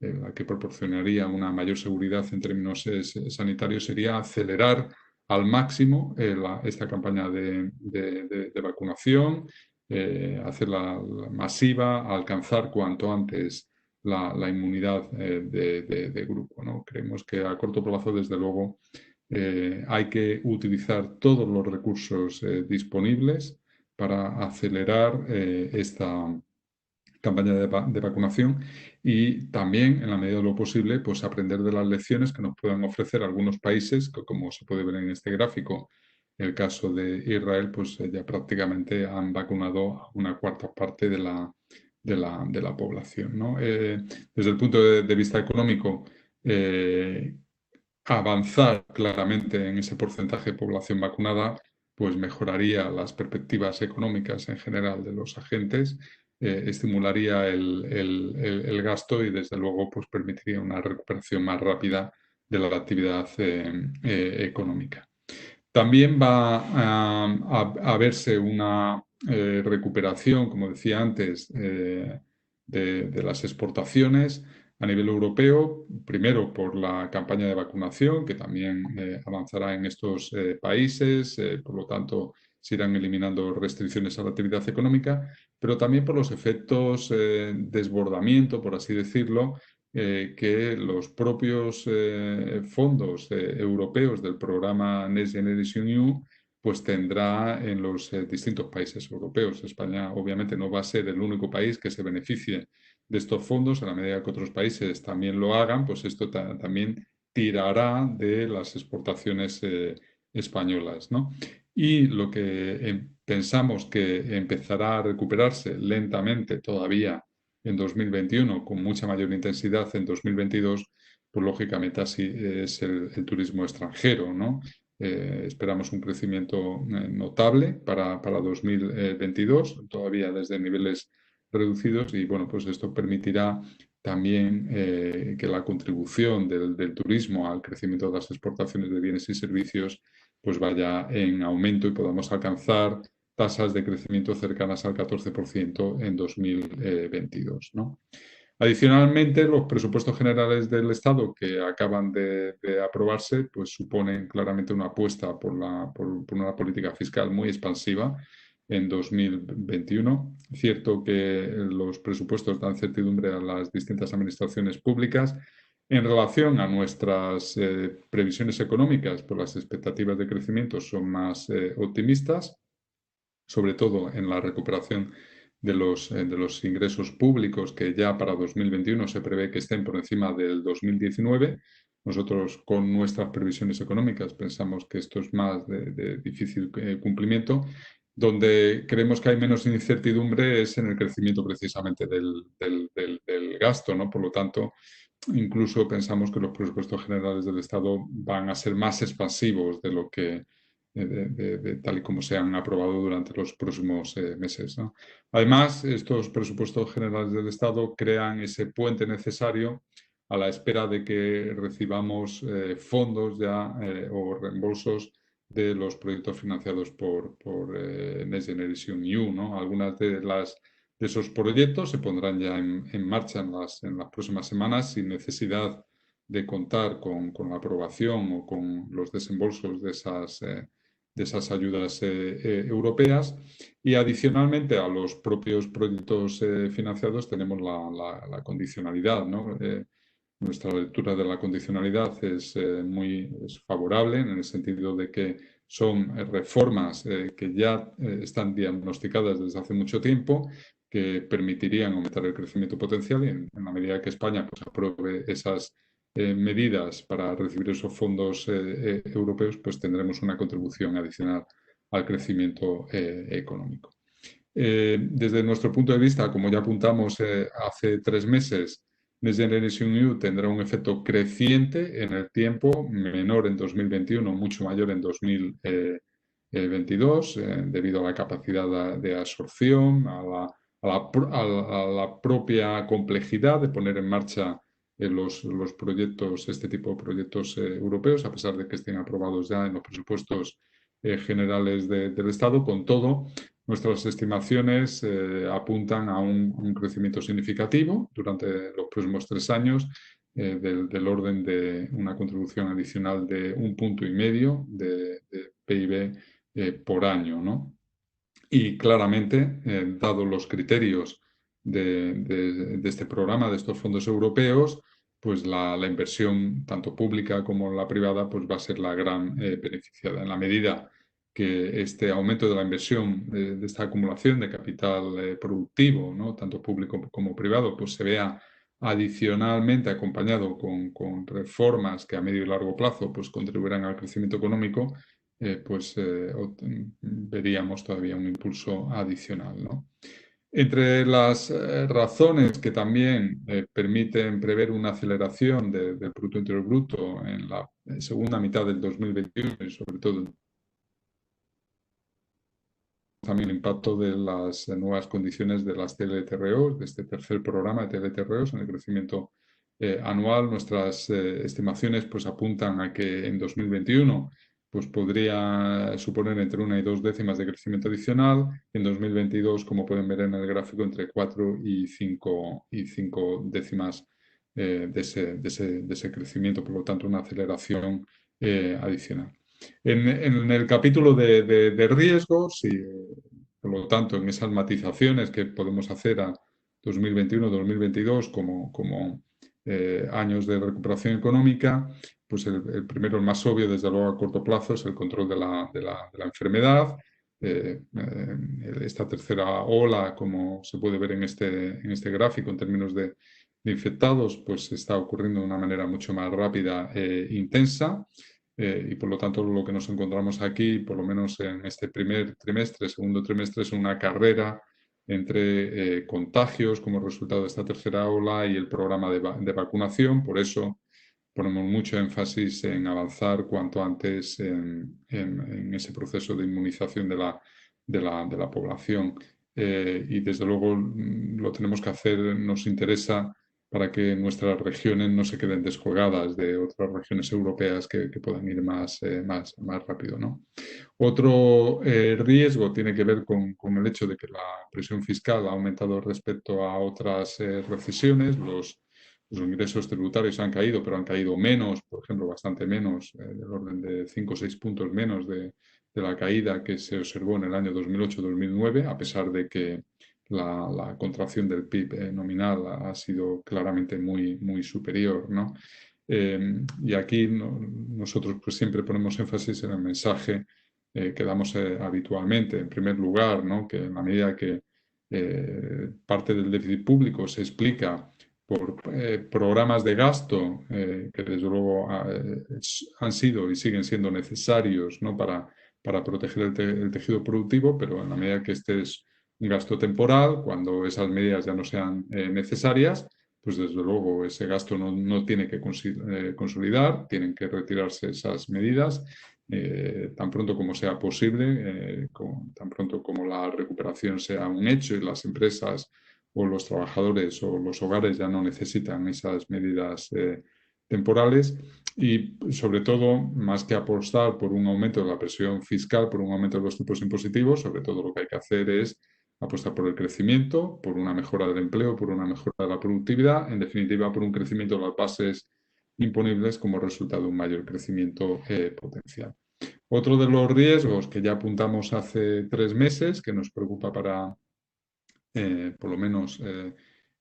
la que proporcionaría una mayor seguridad en términos sanitarios, sería acelerar al máximo esta campaña de vacunación, hacerla masiva, alcanzar cuanto antes la inmunidad de grupo, ¿no? Creemos que a corto plazo, desde luego, hay que utilizar todos los recursos disponibles para acelerar esta campaña de vacunación y también, en la medida de lo posible, pues aprender de las lecciones que nos puedan ofrecer algunos países, que, como se puede ver en este gráfico, el caso de Israel, pues ya prácticamente han vacunado a una cuarta parte de la población, ¿no? Desde el punto de vista económico, avanzar claramente en ese porcentaje de población vacunada pues mejoraría las perspectivas económicas en general de los agentes, estimularía el gasto y desde luego pues permitiría una recuperación más rápida de la actividad económica. También va a verse una recuperación, como decía antes, de las exportaciones. a nivel europeo, primero por la campaña de vacunación, que también avanzará en estos países, por lo tanto se irán eliminando restricciones a la actividad económica, pero también por los efectos desbordamiento, por así decirlo, que los propios fondos europeos del programa Next Generation EU pues tendrá en los distintos países europeos. España obviamente no va a ser el único país que se beneficie de estos fondos. En la medida que otros países también lo hagan, pues esto también tirará de las exportaciones españolas, ¿no? Y lo que pensamos que empezará a recuperarse lentamente todavía en 2021, con mucha mayor intensidad en 2022, pues lógicamente así es el turismo extranjero, ¿no? Esperamos un crecimiento notable para 2022, todavía desde niveles reducidos, y bueno, pues esto permitirá también que la contribución del turismo al crecimiento de las exportaciones de bienes y servicios pues vaya en aumento y podamos alcanzar tasas de crecimiento cercanas al 14% en 2022, ¿no? Adicionalmente, los presupuestos generales del Estado que acaban de aprobarse pues suponen claramente una apuesta por una política fiscal muy expansiva en 2021. Es cierto que los presupuestos dan certidumbre a las distintas administraciones públicas. En relación a nuestras previsiones económicas, pues las expectativas de crecimiento son más optimistas, sobre todo en la recuperación de los ingresos públicos, que ya para 2021 se prevé que estén por encima del 2019. Nosotros, con nuestras previsiones económicas, pensamos que esto es más de difícil cumplimiento. Donde creemos que hay menos incertidumbre es en el crecimiento precisamente del gasto, ¿no? Por lo tanto, incluso pensamos que los presupuestos generales del Estado van a ser más expansivos de lo que tal y como se han aprobado durante los próximos meses, ¿no? Además, estos presupuestos generales del Estado crean ese puente necesario a la espera de que recibamos fondos ya o reembolsos de los proyectos financiados por Next Generation EU, ¿no? Algunas de esos proyectos se pondrán ya en marcha en las próximas semanas sin necesidad de contar con la aprobación o con los desembolsos de esas ayudas europeas. Y adicionalmente a los propios proyectos financiados tenemos la condicionalidad, ¿no? Nuestra lectura de la condicionalidad es muy favorable en el sentido de que son reformas que ya están diagnosticadas desde hace mucho tiempo, que permitirían aumentar el crecimiento potencial, y en la medida que España pues, apruebe esas medidas para recibir esos fondos europeos, pues tendremos una contribución adicional al crecimiento económico. Desde nuestro punto de vista, como ya apuntamos hace 3 meses, Next Generation EU tendrá un efecto creciente en el tiempo, menor en 2021, mucho mayor en 2022, debido a la capacidad de absorción, a la propia complejidad de poner en marcha los proyectos, este tipo de proyectos europeos, a pesar de que estén aprobados ya en los presupuestos generales del Estado. Con todo, nuestras estimaciones apuntan a un crecimiento significativo durante los próximos 3 años, del orden de una contribución adicional de 1,5 puntos de PIB por año, ¿no? Y claramente, dados los criterios de este programa, de estos fondos europeos, pues la inversión, tanto pública como la privada, pues va a ser la gran beneficiada. En la medida que este aumento de la inversión, de esta acumulación de capital productivo, ¿no? Tanto público como privado, pues se vea adicionalmente acompañado con reformas que a medio y largo plazo pues contribuirán al crecimiento económico, veríamos todavía un impulso adicional, ¿no? Entre las razones que también permiten prever una aceleración del Producto Interior Bruto en la segunda mitad del 2021 y sobre todo también el impacto de las nuevas condiciones de las TLTROs, de este tercer programa de TLTROs en el crecimiento anual. Nuestras estimaciones pues apuntan a que en 2021 pues podría suponer entre 1 y 2 décimas de crecimiento adicional. En 2022, como pueden ver en el gráfico, entre 4 y 5 décimas de ese crecimiento, por lo tanto una aceleración adicional. En el capítulo de riesgos y, por lo tanto, en esas matizaciones que podemos hacer a 2021-2022 como años de recuperación económica, pues el primero, el más obvio, desde luego a corto plazo, es el control de la enfermedad. Esta tercera ola, como se puede ver en este gráfico en términos de infectados, pues está ocurriendo de una manera mucho más rápida e intensa. Y por lo tanto lo que nos encontramos aquí, por lo menos en este primer trimestre, segundo trimestre, es una carrera entre contagios como resultado de esta tercera ola y el programa de vacunación. Por eso ponemos mucho énfasis en avanzar cuanto antes en ese proceso de inmunización de la población. Y desde luego lo tenemos que hacer, nos interesa para que nuestras regiones no se queden descolgadas de otras regiones europeas que puedan ir más rápido, ¿no? Otro riesgo tiene que ver con el hecho de que la presión fiscal ha aumentado respecto a otras recesiones. Los ingresos tributarios han caído, pero han caído menos, por ejemplo, bastante menos, del orden de 5 o 6 puntos menos de la caída que se observó en el año 2008-2009, a pesar de que la contracción del PIB nominal ha sido claramente muy superior, ¿no? Y aquí nosotros pues siempre ponemos énfasis en el mensaje que damos habitualmente. En primer lugar, ¿no? Que en la medida que parte del déficit público se explica por programas de gasto que desde luego han sido y siguen siendo necesarios, ¿no? para proteger el tejido productivo, pero en la medida que este es un gasto temporal, cuando esas medidas ya no sean necesarias, pues desde luego ese gasto no tiene que consolidar, tienen que retirarse esas medidas tan pronto como sea posible, tan pronto como la recuperación sea un hecho y las empresas o los trabajadores o los hogares ya no necesitan esas medidas temporales. Y sobre todo, más que apostar por un aumento de la presión fiscal, por un aumento de los tipos impositivos, sobre todo lo que hay que hacer es apostar por el crecimiento, por una mejora del empleo, por una mejora de la productividad, en definitiva por un crecimiento de las bases imponibles como resultado de un mayor crecimiento potencial. Otro de los riesgos que ya apuntamos hace 3 meses, que nos preocupa para por lo menos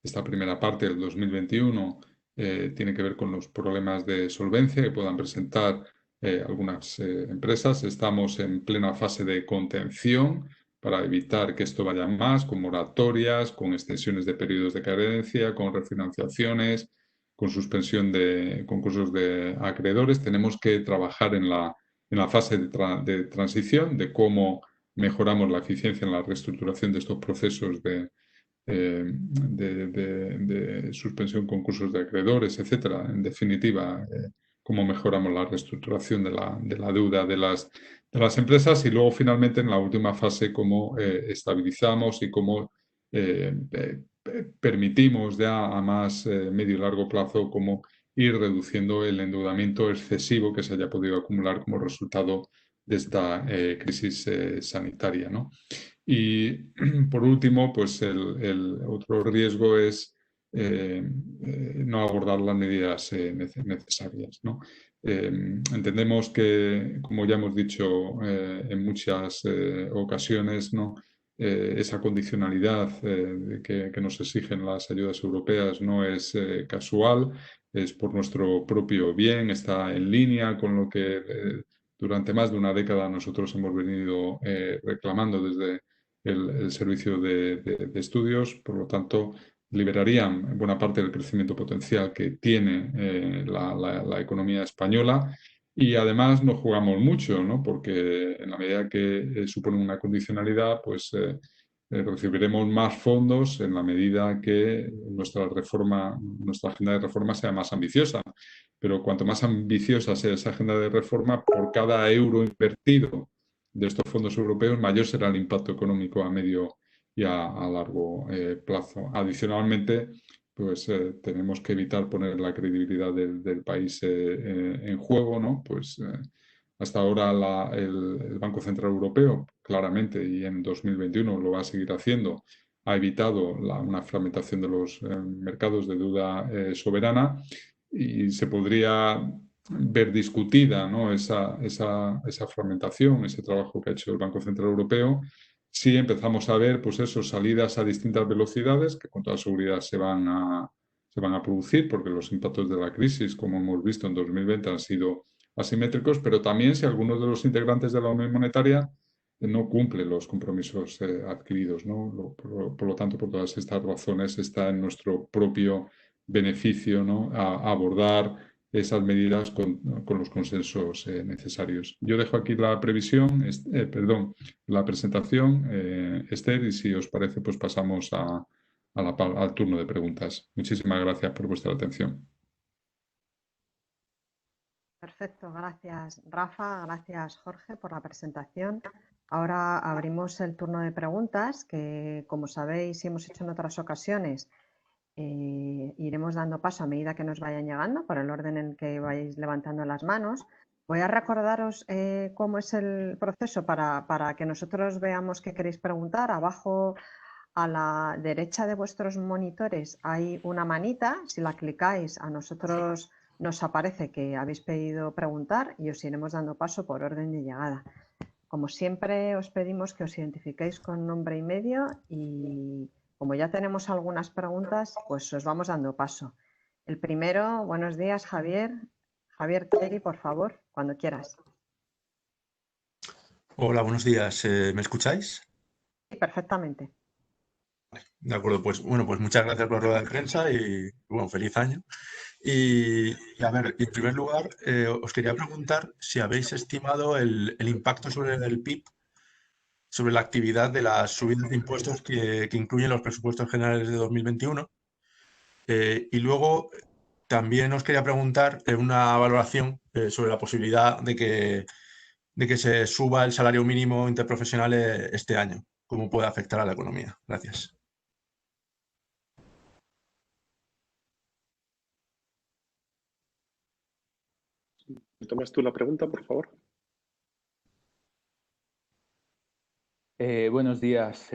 esta primera parte del 2021, tiene que ver con los problemas de solvencia que puedan presentar algunas empresas. Estamos en plena fase de contención para evitar que esto vaya más, con moratorias, con extensiones de periodos de carencia, con refinanciaciones, con suspensión de concursos de acreedores. Tenemos que trabajar en la fase de transición, de cómo mejoramos la eficiencia en la reestructuración de estos procesos de suspensión, concursos de acreedores, etcétera. En definitiva, cómo mejoramos la reestructuración de la deuda de las empresas y luego finalmente en la última fase cómo estabilizamos y cómo permitimos ya a más medio y largo plazo cómo ir reduciendo el endeudamiento excesivo que se haya podido acumular como resultado de esta crisis sanitaria, ¿no? Y por último, pues el otro riesgo es no abordar las medidas necesarias, ¿no? Entendemos que, como ya hemos dicho en muchas ocasiones, ¿no? Esa condicionalidad que nos exigen las ayudas europeas no es casual, es por nuestro propio bien, está en línea con lo que durante más de una década nosotros hemos venido reclamando desde el servicio de estudios, por lo tanto, liberarían buena parte del crecimiento potencial que tiene la economía española y además nos jugamos mucho, ¿no? Porque en la medida que supone una condicionalidad, pues recibiremos más fondos en la medida que nuestra agenda de reforma sea más ambiciosa. Pero cuanto más ambiciosa sea esa agenda de reforma, por cada euro invertido de estos fondos europeos, mayor será el impacto económico a medio y a largo plazo. Adicionalmente, pues tenemos que evitar poner la credibilidad del país en juego, ¿no? Pues hasta ahora el Banco Central Europeo, claramente, y en 2021 lo va a seguir haciendo, ha evitado una fragmentación de los mercados de deuda soberana y se podría ver discutida, ¿no?, esa fragmentación, ese trabajo que ha hecho el Banco Central Europeo, si empezamos a ver, pues eso, salidas a distintas velocidades que con toda seguridad se van a producir, porque los impactos de la crisis, como hemos visto en 2020, han sido asimétricos, pero también si algunos de los integrantes de la Unión Monetaria no cumplen los compromisos adquiridos, ¿no? Por lo tanto, por todas estas razones está en nuestro propio beneficio, ¿no?, a abordar esas medidas con los consensos necesarios. Yo dejo aquí la la presentación, Esther, y si os parece, pues pasamos al turno de preguntas. Muchísimas gracias por vuestra atención. Perfecto, gracias Rafa, gracias Jorge por la presentación. Ahora abrimos el turno de preguntas que, como sabéis y hemos hecho en otras ocasiones, iremos dando paso a medida que nos vayan llegando, por el orden en que vais levantando las manos. Voy a recordaros cómo es el proceso para que nosotros veamos qué queréis preguntar. Abajo a la derecha de vuestros monitores hay una manita. Si la clicáis, a nosotros nos aparece que habéis pedido preguntar y os iremos dando paso por orden de llegada. Como siempre, os pedimos que os identifiquéis con nombre y medio y, como ya tenemos algunas preguntas, pues os vamos dando paso. El primero, buenos días, Javier. Javier Teri, por favor, cuando quieras. Hola, buenos días. ¿Me escucháis? Sí, perfectamente. De acuerdo, pues bueno, pues muchas gracias por la rueda de prensa y bueno, feliz año. Y a ver, en primer lugar, os quería preguntar si habéis estimado el impacto sobre el PIB, sobre la actividad de las subidas de impuestos que incluyen los presupuestos generales de 2021. Y luego también os quería preguntar una valoración sobre la posibilidad de que se suba el salario mínimo interprofesional este año. ¿Cómo puede afectar a la economía? Gracias. ¿Tomas tú la pregunta, por favor? Buenos días.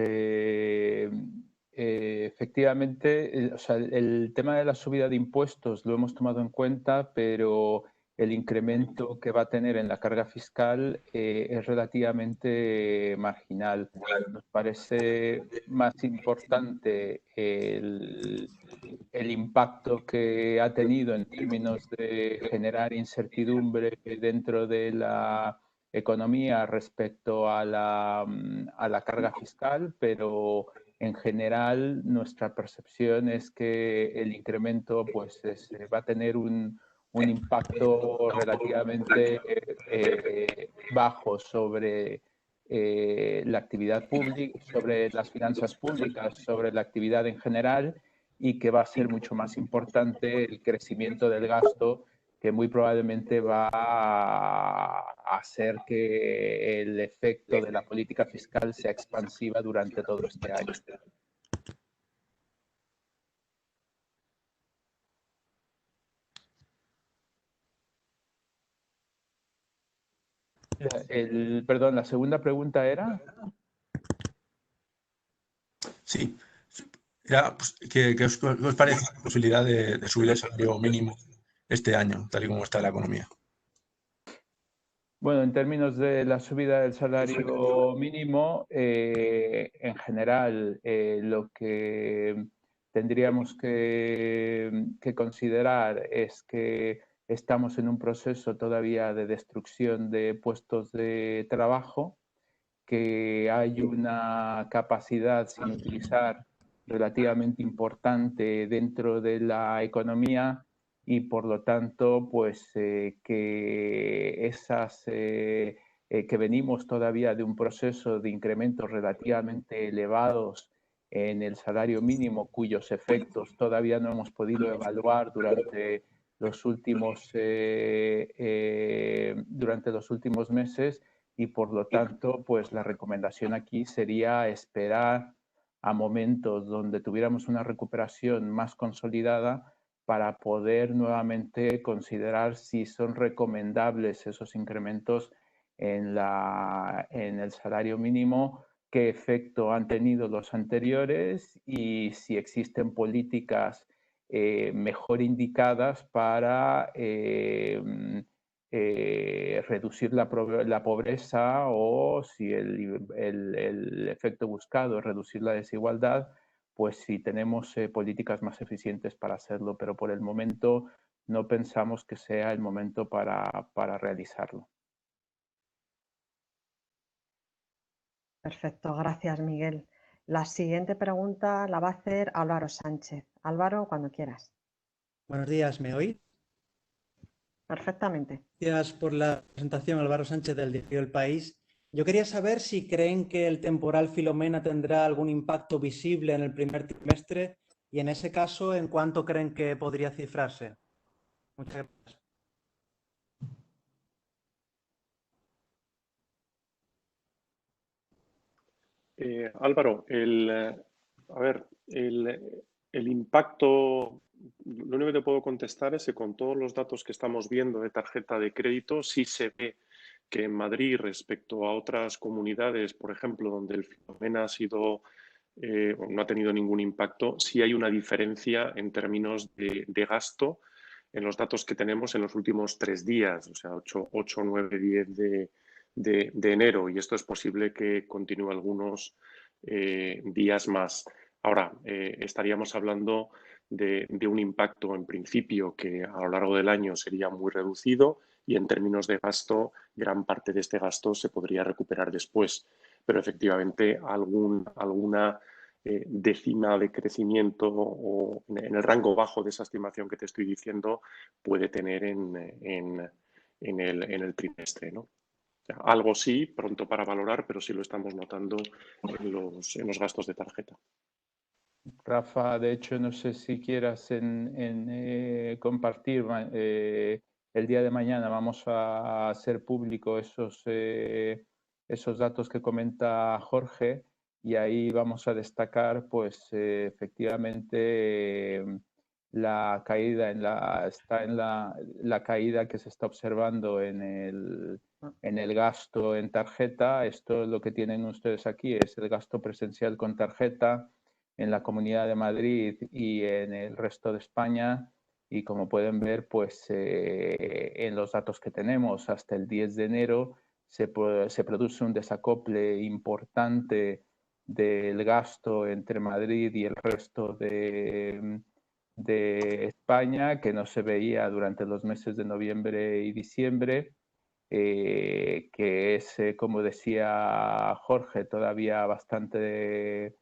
Efectivamente, o sea, el tema de la subida de impuestos lo hemos tomado en cuenta, pero el incremento que va a tener en la carga fiscal es relativamente marginal. Nos parece más importante el impacto que ha tenido en términos de generar incertidumbre dentro de la economía respecto a la carga fiscal, pero en general nuestra percepción es que el incremento pues, va a tener un impacto relativamente bajo sobre la actividad pública, sobre las finanzas públicas, sobre la actividad en general, y que va a ser mucho más importante el crecimiento del gasto, que muy probablemente va a hacer que el efecto de la política fiscal sea expansiva durante todo este año. Perdón, la segunda pregunta era... Sí, era, pues, ¿qué os parece la posibilidad de subir el salario mínimo este año, tal y como está la economía? Bueno, en términos de la subida del salario mínimo, en general, lo que tendríamos que considerar es que estamos en un proceso todavía de destrucción de puestos de trabajo, que hay una capacidad sin utilizar relativamente importante dentro de la economía y por lo tanto pues que que venimos todavía de un proceso de incrementos relativamente elevados en el salario mínimo, cuyos efectos todavía no hemos podido evaluar durante los últimos meses, y por lo tanto, pues la recomendación aquí sería esperar a momentos donde tuviéramos una recuperación más consolidada para poder nuevamente considerar si son recomendables esos incrementos en el salario mínimo, qué efecto han tenido los anteriores y si existen políticas mejor indicadas para reducir la pobreza, o si el efecto buscado es reducir la desigualdad, pues si tenemos políticas más eficientes para hacerlo, pero por el momento no pensamos que sea el momento para realizarlo. Perfecto, gracias Miguel. La siguiente pregunta la va a hacer Álvaro Sánchez. Álvaro, cuando quieras. Buenos días, ¿me oís? Perfectamente. Gracias por la presentación, Álvaro Sánchez, del diario El País. Yo quería saber si creen que el temporal Filomena tendrá algún impacto visible en el primer trimestre y, en ese caso, ¿en cuánto creen que podría cifrarse? Muchas gracias. Álvaro, el impacto, lo único que te puedo contestar es que con todos los datos que estamos viendo de tarjeta de crédito, sí se ve que en Madrid, respecto a otras comunidades, por ejemplo, donde el Filomena no ha tenido ningún impacto, sí hay una diferencia en términos de gasto en los datos que tenemos en los últimos 3 días, o sea, 8, 9, 10 de enero, y esto es posible que continúe algunos días más. Ahora, estaríamos hablando de un impacto en principio que a lo largo del año sería muy reducido, y en términos de gasto, gran parte de este gasto se podría recuperar después. Pero efectivamente alguna décima de crecimiento o en el rango bajo de esa estimación que te estoy diciendo puede tener en el trimestre, ¿no? O sea, algo sí, pronto para valorar, pero sí lo estamos notando en los gastos de tarjeta. Rafa, de hecho, no sé si quieras compartir. El día de mañana vamos a hacer público esos datos que comenta Jorge, y ahí vamos a destacar, pues, efectivamente, la caída la caída que se está observando en el gasto en tarjeta. Esto, lo que tienen ustedes aquí, es el gasto presencial con tarjeta en la Comunidad de Madrid y en el resto de España, y como pueden ver, pues en los datos que tenemos hasta el 10 de enero se produce un desacople importante del gasto entre Madrid y el resto de España, que no se veía durante los meses de noviembre y diciembre, que es, como decía Jorge, todavía bastante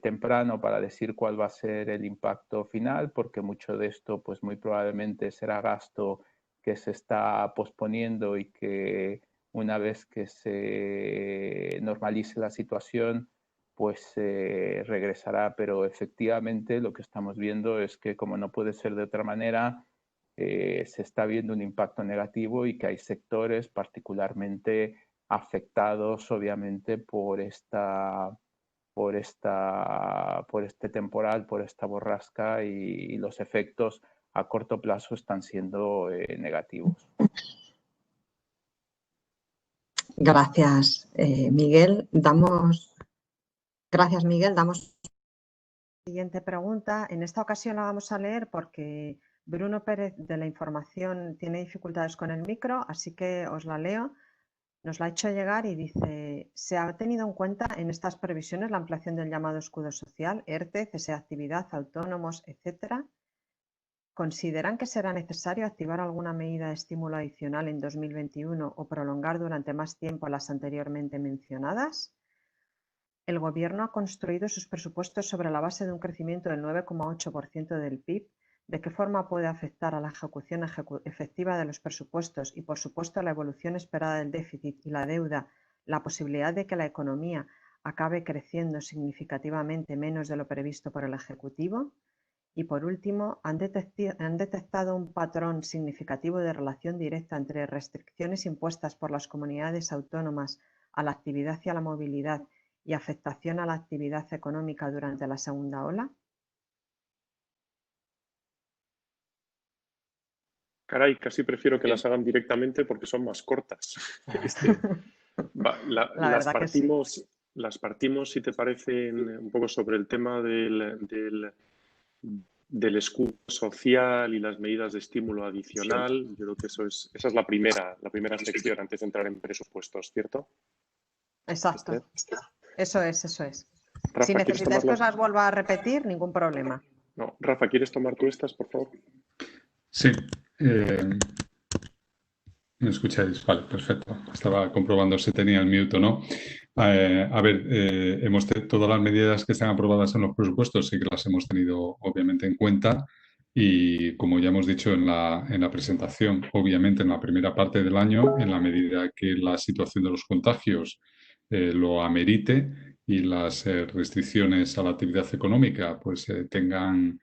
temprano para decir cuál va a ser el impacto final, porque mucho de esto, pues muy probablemente será gasto que se está posponiendo y que, una vez que se normalice la situación, pues regresará. Pero efectivamente lo que estamos viendo es que, como no puede ser de otra manera, se está viendo un impacto negativo, y que hay sectores particularmente afectados, obviamente, por este temporal, por esta borrasca, y los efectos a corto plazo están siendo negativos. Gracias, Miguel. Gracias, Miguel. Damos la siguiente pregunta. En esta ocasión la vamos a leer porque Bruno Pérez, de La Información, tiene dificultades con el micro, así que os la leo. Nos la ha hecho llegar y dice: ¿se ha tenido en cuenta en estas previsiones la ampliación del llamado escudo social, ERTE, cese de actividad, autónomos, etcétera? ¿Consideran que será necesario activar alguna medida de estímulo adicional en 2021 o prolongar durante más tiempo las anteriormente mencionadas? El Gobierno ha construido sus presupuestos sobre la base de un crecimiento del 9,8% del PIB. ¿De qué forma puede afectar a la ejecución efectiva de los presupuestos y, por supuesto, a la evolución esperada del déficit y la deuda la posibilidad de que la economía acabe creciendo significativamente menos de lo previsto por el Ejecutivo? Y, por último, ¿han detectado un patrón significativo de relación directa entre restricciones impuestas por las comunidades autónomas a la actividad y a la movilidad y afectación a la actividad económica durante la segunda ola? Caray, casi prefiero que las hagan directamente porque son más cortas. La verdad que sí. las partimos, si te parece, un poco sobre el tema del escudo social y las medidas de estímulo adicional. Yo creo que esa es la primera sección antes de entrar en presupuestos, ¿cierto? Exacto. Eso es. Rafa, Si ¿quieres necesitáis que tomarla? os las vuelva a repetir, ningún problema. No, Rafa, ¿quieres tomar tú estas, por favor? Sí. ¿Me escucháis? Vale, perfecto. Estaba comprobando si tenía el mute o no. A ver, todas las medidas que están aprobadas en los presupuestos sí que las hemos tenido obviamente en cuenta y como ya hemos dicho en la presentación, obviamente en la primera parte del año, en la medida que la situación de los contagios lo amerite y las restricciones a la actividad económica pues tengan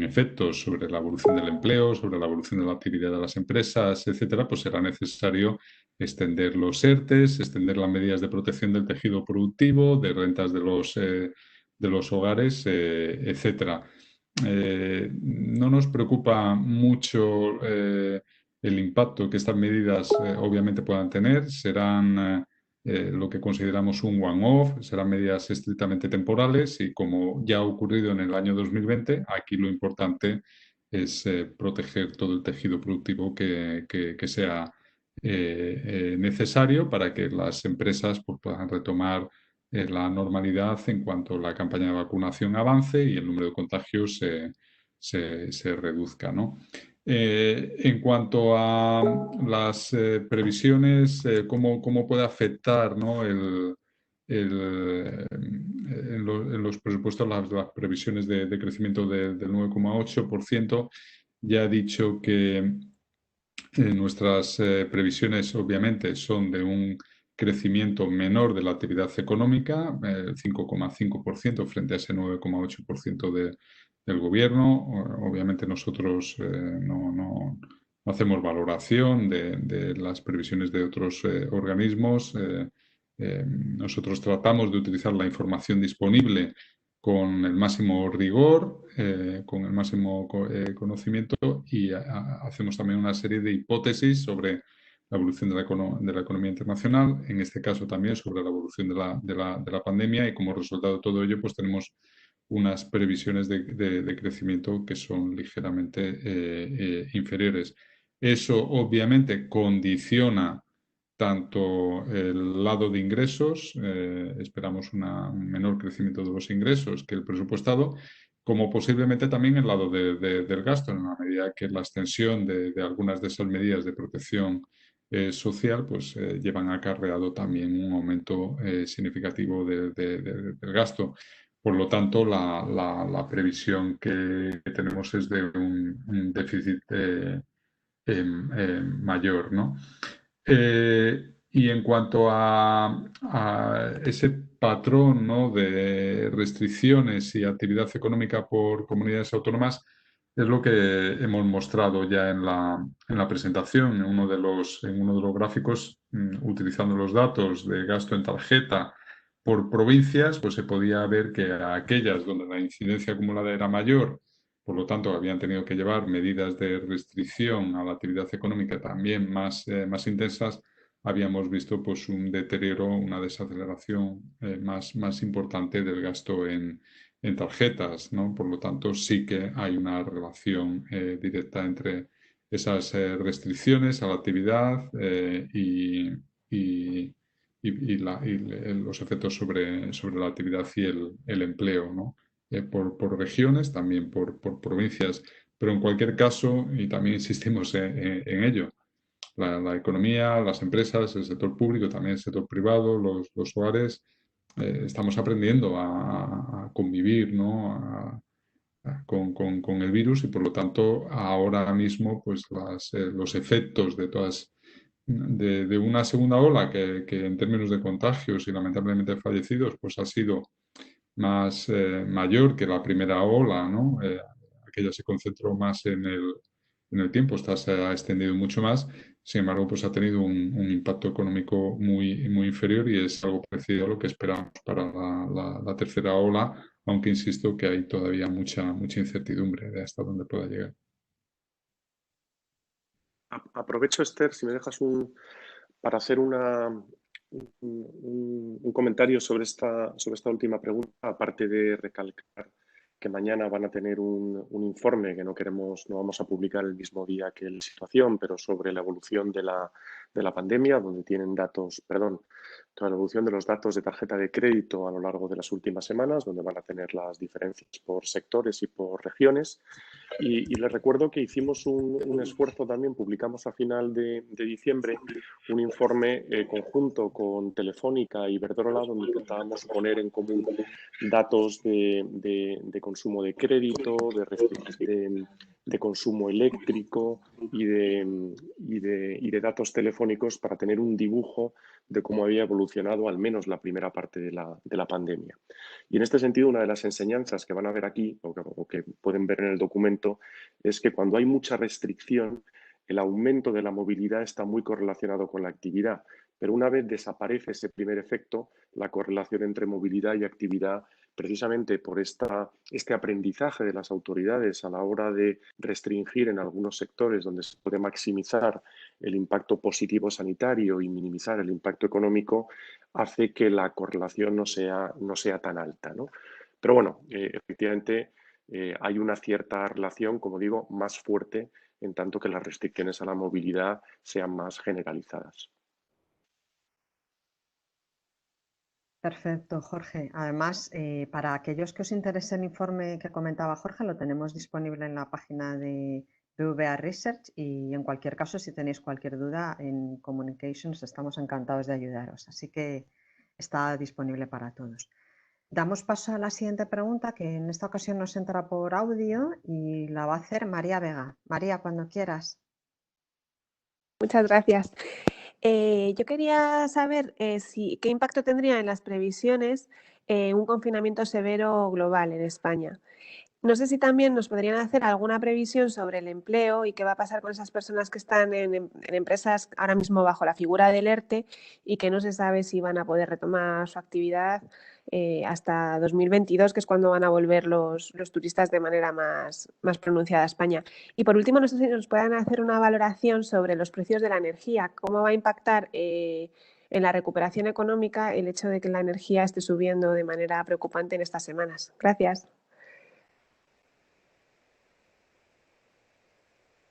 efectos sobre la evolución del empleo, sobre la evolución de la actividad de las empresas, etcétera, pues será necesario extender los ERTES, extender las medidas de protección del tejido productivo, de rentas de los hogares, etcétera. No nos preocupa mucho el impacto que estas medidas obviamente puedan tener. Serán lo que consideramos un one-off, serán medidas estrictamente temporales y como ya ha ocurrido en el año 2020, aquí lo importante es proteger todo el tejido productivo que sea necesario para que las empresas pues, puedan retomar la normalidad en cuanto la campaña de vacunación avance y el número de contagios se reduzca, ¿no? En cuanto a las previsiones, ¿cómo puede afectar, ¿no? En los presupuestos las previsiones de crecimiento del 9,8%? Ya he dicho que nuestras previsiones obviamente son de un crecimiento menor de la actividad económica, el 5,5% frente a ese 9,8% del gobierno. Obviamente nosotros no hacemos valoración de las previsiones de otros organismos. Nosotros tratamos de utilizar la información disponible con el máximo rigor, con el máximo conocimiento y hacemos también una serie de hipótesis sobre la evolución de la economía internacional, en este caso también sobre la evolución de la pandemia y como resultado de todo ello pues tenemos unas previsiones de crecimiento que son ligeramente inferiores. Eso obviamente condiciona tanto el lado de ingresos, esperamos un menor crecimiento de los ingresos que el presupuestado, como posiblemente también el lado del gasto, en la medida que la extensión de algunas de esas medidas de protección social pues llevan acarreado también un aumento significativo del gasto. Por lo tanto, la previsión que tenemos es de un déficit mayor, ¿no? Y en cuanto a ese patrón, ¿no? de restricciones y actividad económica por comunidades autónomas, es lo que hemos mostrado ya en la presentación, en uno de los gráficos, utilizando los datos de gasto en tarjeta por provincias, pues se podía ver que aquellas donde la incidencia acumulada era mayor, por lo tanto, habían tenido que llevar medidas de restricción a la actividad económica también más intensas. Habíamos visto pues, un deterioro, una desaceleración más importante del gasto en tarjetas, ¿no? Por lo tanto, sí que hay una relación directa entre esas restricciones a la actividad y los efectos sobre la actividad y el empleo, ¿no? Por regiones, también por provincias, pero en cualquier caso, y también insistimos en ello, la economía, las empresas, el sector público, también el sector privado, los hogares, estamos aprendiendo a convivir, ¿no? con el virus y por lo tanto ahora mismo pues los efectos de una segunda ola que en términos de contagios y lamentablemente fallecidos pues ha sido mayor que la primera ola, ¿no? Aquella se concentró más en el tiempo, esta se ha extendido mucho más, sin embargo, pues ha tenido un impacto económico muy inferior y es algo parecido a lo que esperamos para la tercera ola, aunque insisto que hay todavía mucha incertidumbre de hasta dónde pueda llegar. Aprovecho, Esther, si me dejas para hacer un comentario sobre esta última pregunta, aparte de recalcar que mañana van a tener un informe que no vamos a publicar el mismo día que la situación, pero sobre la evolución de la pandemia, donde tienen toda la evolución de los datos de tarjeta de crédito a lo largo de las últimas semanas, donde van a tener las diferencias por sectores y por regiones. Y les recuerdo que hicimos un esfuerzo también, publicamos a final de diciembre un informe conjunto con Telefónica y Iberdrola, donde intentábamos poner en común datos de consumo de crédito, de consumo eléctrico y de datos telefónicos para tener un dibujo de cómo había evolucionado al menos la primera parte de la pandemia. Y en este sentido, una de las enseñanzas que van a ver aquí, o que pueden ver en el documento, es que cuando hay mucha restricción, el aumento de la movilidad está muy correlacionado con la actividad. Pero una vez desaparece ese primer efecto, la correlación entre movilidad y actividad, precisamente por este aprendizaje de las autoridades a la hora de restringir en algunos sectores donde se puede maximizar el impacto positivo sanitario y minimizar el impacto económico, hace que la correlación no sea tan alta, ¿no? Pero bueno, efectivamente hay una cierta relación, como digo, más fuerte en tanto que las restricciones a la movilidad sean más generalizadas. Perfecto, Jorge. Además, para aquellos que os interese el informe que comentaba Jorge, lo tenemos disponible en la página de BVA Research y en cualquier caso, si tenéis cualquier duda en Communications, estamos encantados de ayudaros. Así que está disponible para todos. Damos paso a la siguiente pregunta, que en esta ocasión nos entra por audio y la va a hacer María Vega. María, cuando quieras. Muchas gracias. Yo quería saber qué impacto tendría en las previsiones un confinamiento severo global en España. No sé si también nos podrían hacer alguna previsión sobre el empleo y qué va a pasar con esas personas que están en empresas ahora mismo bajo la figura del ERTE y que no se sabe si van a poder retomar su actividad hasta 2022, que es cuando van a volver los turistas de manera más pronunciada a España. Y por último, no sé si nos puedan hacer una valoración sobre los precios de la energía, cómo va a impactar en la recuperación económica el hecho de que la energía esté subiendo de manera preocupante en estas semanas. Gracias.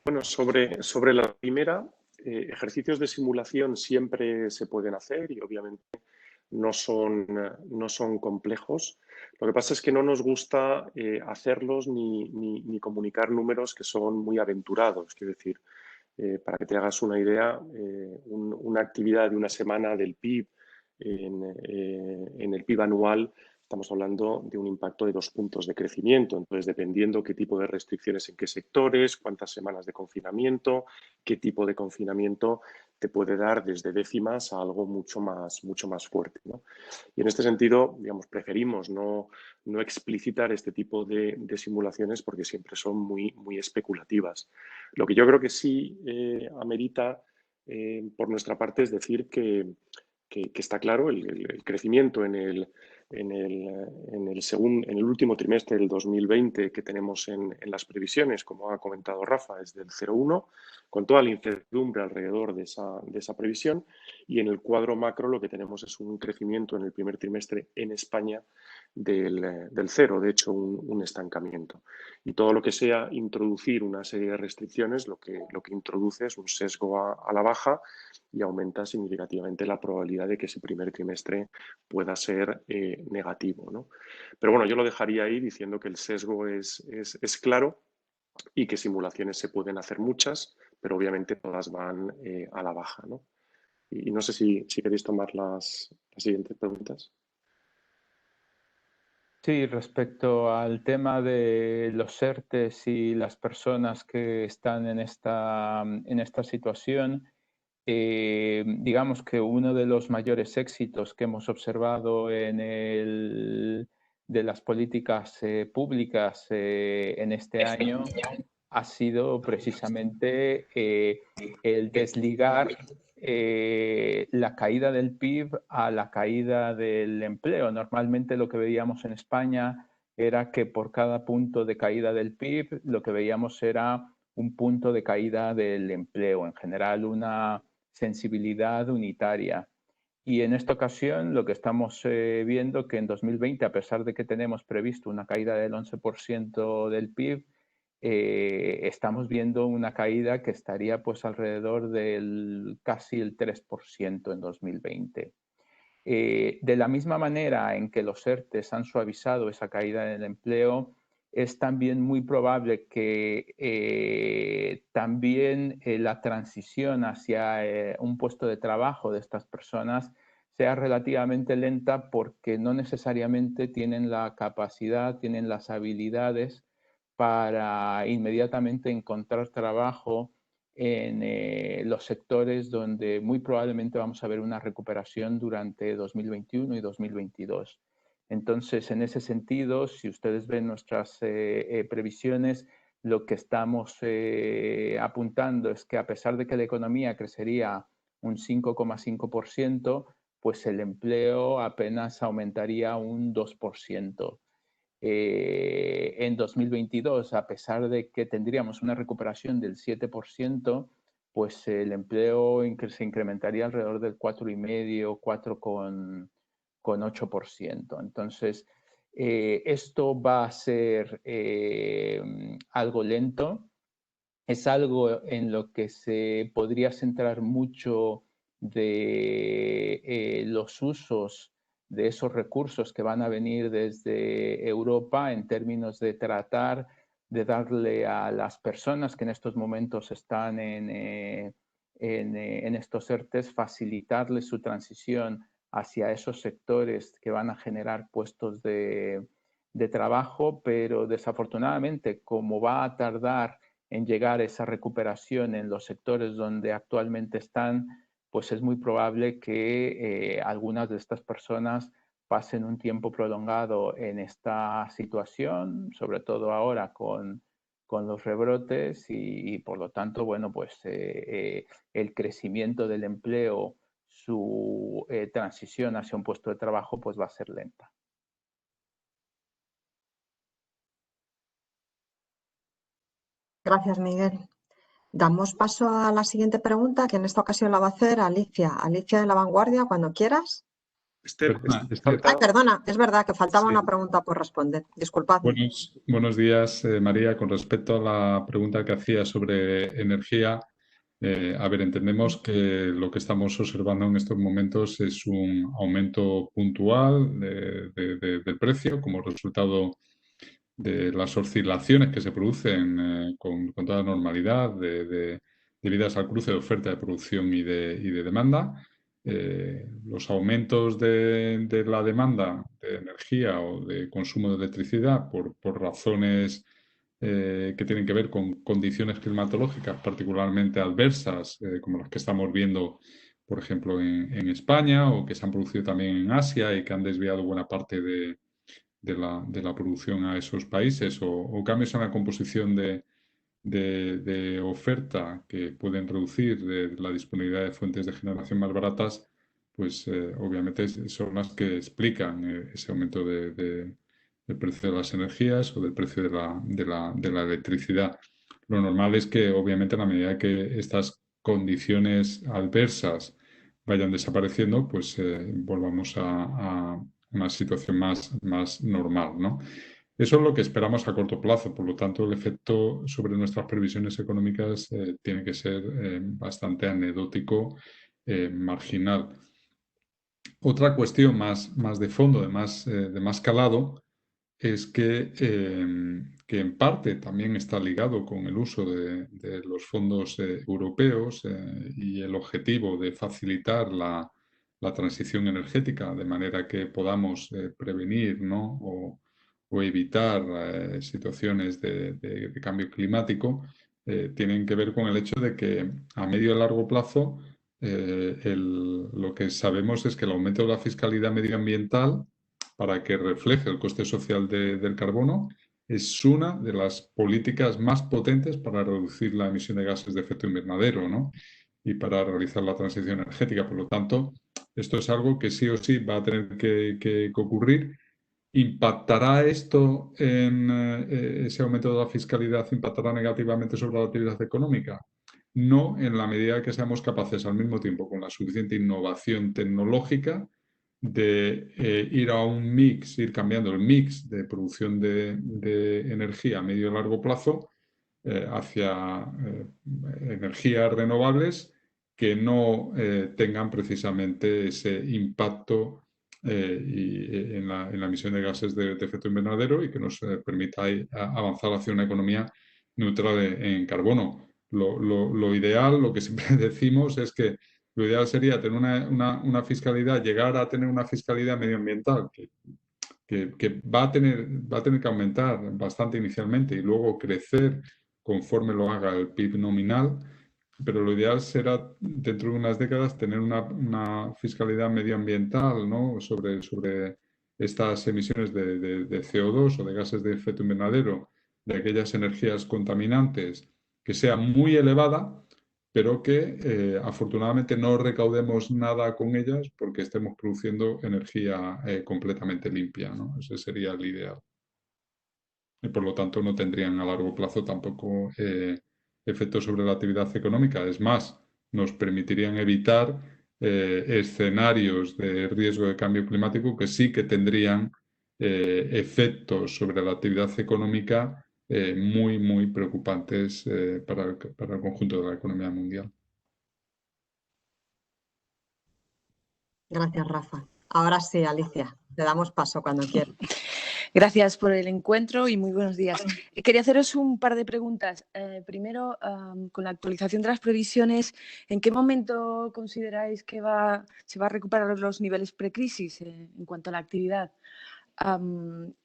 Bueno, sobre la primera, ejercicios de simulación siempre se pueden hacer y obviamente no son complejos. Lo que pasa es que no nos gusta hacerlos ni comunicar números que son muy aventurados. Quiero decir, para que te hagas una idea, una actividad de una semana del PIB en el PIB anual, estamos hablando de un impacto de 2 puntos de crecimiento. Entonces, dependiendo qué tipo de restricciones en qué sectores, cuántas semanas de confinamiento, qué tipo de confinamiento te puede dar desde décimas a algo mucho más fuerte, ¿no? Y en este sentido, digamos, preferimos no explicitar este tipo de simulaciones porque siempre son muy especulativas. Lo que yo creo que sí amerita por nuestra parte es decir que está claro el crecimiento en el último trimestre del 2020 que tenemos en las previsiones, como ha comentado Rafa, es del 0,1, con toda la incertidumbre alrededor de esa previsión. Y en el cuadro macro lo que tenemos es un crecimiento en el primer trimestre en España del 0, de hecho un estancamiento. Y todo lo que sea introducir una serie de restricciones, lo que introduce es un sesgo a la baja y aumenta significativamente la probabilidad de que ese primer trimestre pueda ser negativo, ¿no? Pero bueno, yo lo dejaría ahí diciendo que el sesgo es claro y que simulaciones se pueden hacer muchas, pero obviamente todas van a la baja, ¿no? Y no sé si queréis tomar las siguientes preguntas. Sí, respecto al tema de los ERTEs y las personas que están en esta situación, digamos que uno de los mayores éxitos que hemos observado de las políticas públicas en este año ha sido precisamente el desligar la caída del PIB a la caída del empleo. Normalmente lo que veíamos en España era que por cada punto de caída del PIB lo que veíamos era un punto de caída del empleo, en general una sensibilidad unitaria. Y en esta ocasión lo que estamos viendo que en 2020, a pesar de que tenemos previsto una caída del 11% del PIB, estamos viendo una caída que estaría pues alrededor del casi el 3% en 2020. De la misma manera en que los ERTEs han suavizado esa caída del empleo, es también muy probable que también la transición hacia un puesto de trabajo de estas personas sea relativamente lenta porque no necesariamente tienen la capacidad, tienen las habilidades para inmediatamente encontrar trabajo en los sectores donde muy probablemente vamos a ver una recuperación durante 2021 y 2022. Entonces, en ese sentido, si ustedes ven nuestras previsiones, lo que estamos apuntando es que a pesar de que la economía crecería un 5,5%, pues el empleo apenas aumentaría un 2%. En 2022, a pesar de que tendríamos una recuperación del 7%, pues el empleo se incrementaría alrededor del 4,5, 4,8%. Entonces, esto va a ser algo lento, es algo en lo que se podría centrar mucho de los usos de esos recursos que van a venir desde Europa en términos de tratar de darle a las personas que en estos momentos están en estos ERTEs, facilitarles su transición hacia esos sectores que van a generar puestos de trabajo, pero desafortunadamente, como va a tardar en llegar esa recuperación en los sectores donde actualmente están, pues es muy probable que algunas de estas personas pasen un tiempo prolongado en esta situación, sobre todo ahora con los rebrotes y por lo tanto, bueno, pues el crecimiento del empleo, su transición hacia un puesto de trabajo, pues va a ser lenta. Gracias, Miguel. Damos paso a la siguiente pregunta, que en esta ocasión la va a hacer Alicia. Alicia de La Vanguardia, cuando quieras. Perdona, es verdad que faltaba una pregunta por responder. Disculpadme. Buenos días, María. Con respecto a la pregunta que hacía sobre energía, a ver, entendemos que lo que estamos observando en estos momentos es un aumento puntual del precio como resultado de las oscilaciones que se producen con toda normalidad debidas al cruce de oferta de producción y de demanda. Los aumentos de la demanda de energía o de consumo de electricidad por razones que tienen que ver con condiciones climatológicas particularmente adversas, como las que estamos viendo, por ejemplo, en España, o que se han producido también en Asia y que han desviado buena parte de la producción a esos países, o cambios en la composición de oferta que pueden reducir de la disponibilidad de fuentes de generación más baratas, pues obviamente son las que explican ese aumento del precio de las energías o del precio de la electricidad. Lo normal es que, obviamente, a la medida que estas condiciones adversas vayan desapareciendo, pues volvamos a una situación más normal, ¿no? Eso es lo que esperamos a corto plazo, por lo tanto, el efecto sobre nuestras previsiones económicas tiene que ser bastante anecdótico, marginal. Otra cuestión más de fondo, de más calado, es que en parte también está ligado con el uso de los fondos europeos y el objetivo de facilitar la transición energética de manera que podamos prevenir, ¿no? o evitar situaciones de cambio climático, tienen que ver con el hecho de que a medio y largo plazo lo que sabemos es que el aumento de la fiscalidad medioambiental para que refleje el coste social del carbono es una de las políticas más potentes para reducir la emisión de gases de efecto invernadero, ¿no? Y para realizar la transición energética. Por lo tanto, esto es algo que sí o sí va a tener que ocurrir. ¿Impactará esto en ese aumento de la fiscalidad? ¿Impactará negativamente sobre la actividad económica? no en la medida que seamos capaces al mismo tiempo, con la suficiente innovación tecnológica, de ir a un mix, ir cambiando el mix de producción de energía a medio y largo plazo hacia energías renovables que no tengan precisamente ese impacto en la emisión de gases de efecto invernadero y que nos permita avanzar hacia una economía neutral en carbono. Lo ideal, lo que siempre decimos es que lo ideal sería tener una fiscalidad, llegar a tener una fiscalidad medioambiental que va a tener que aumentar bastante inicialmente y luego crecer conforme lo haga el PIB nominal, pero lo ideal será dentro de unas décadas tener una fiscalidad medioambiental, ¿no?, sobre estas emisiones de CO2 o de gases de efecto invernadero, de aquellas energías contaminantes, que sea muy elevada, pero que afortunadamente no recaudemos nada con ellas porque estemos produciendo energía completamente limpia, ¿no? Ese sería el ideal. Y por lo tanto no tendrían a largo plazo tampoco efectos sobre la actividad económica. Es más, nos permitirían evitar escenarios de riesgo de cambio climático que sí que tendrían efectos sobre la actividad económica muy, muy preocupantes para el conjunto de la economía mundial. Gracias, Rafa. Ahora sí, Alicia, le damos paso cuando quieras. Gracias por el encuentro y muy buenos días. Quería haceros un par de preguntas. Primero, con la actualización de las previsiones, ¿en qué momento consideráis que se va a recuperar los niveles precrisis en cuanto a la actividad?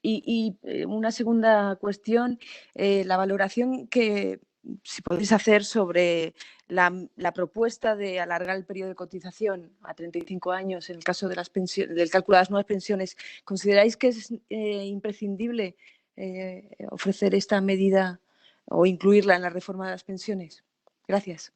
Y una segunda cuestión, la valoración que si podéis hacer sobre la propuesta de alargar el periodo de cotización a 35 años en el caso de del cálculo de las nuevas pensiones. ¿Consideráis que es imprescindible ofrecer esta medida o incluirla en la reforma de las pensiones? Gracias.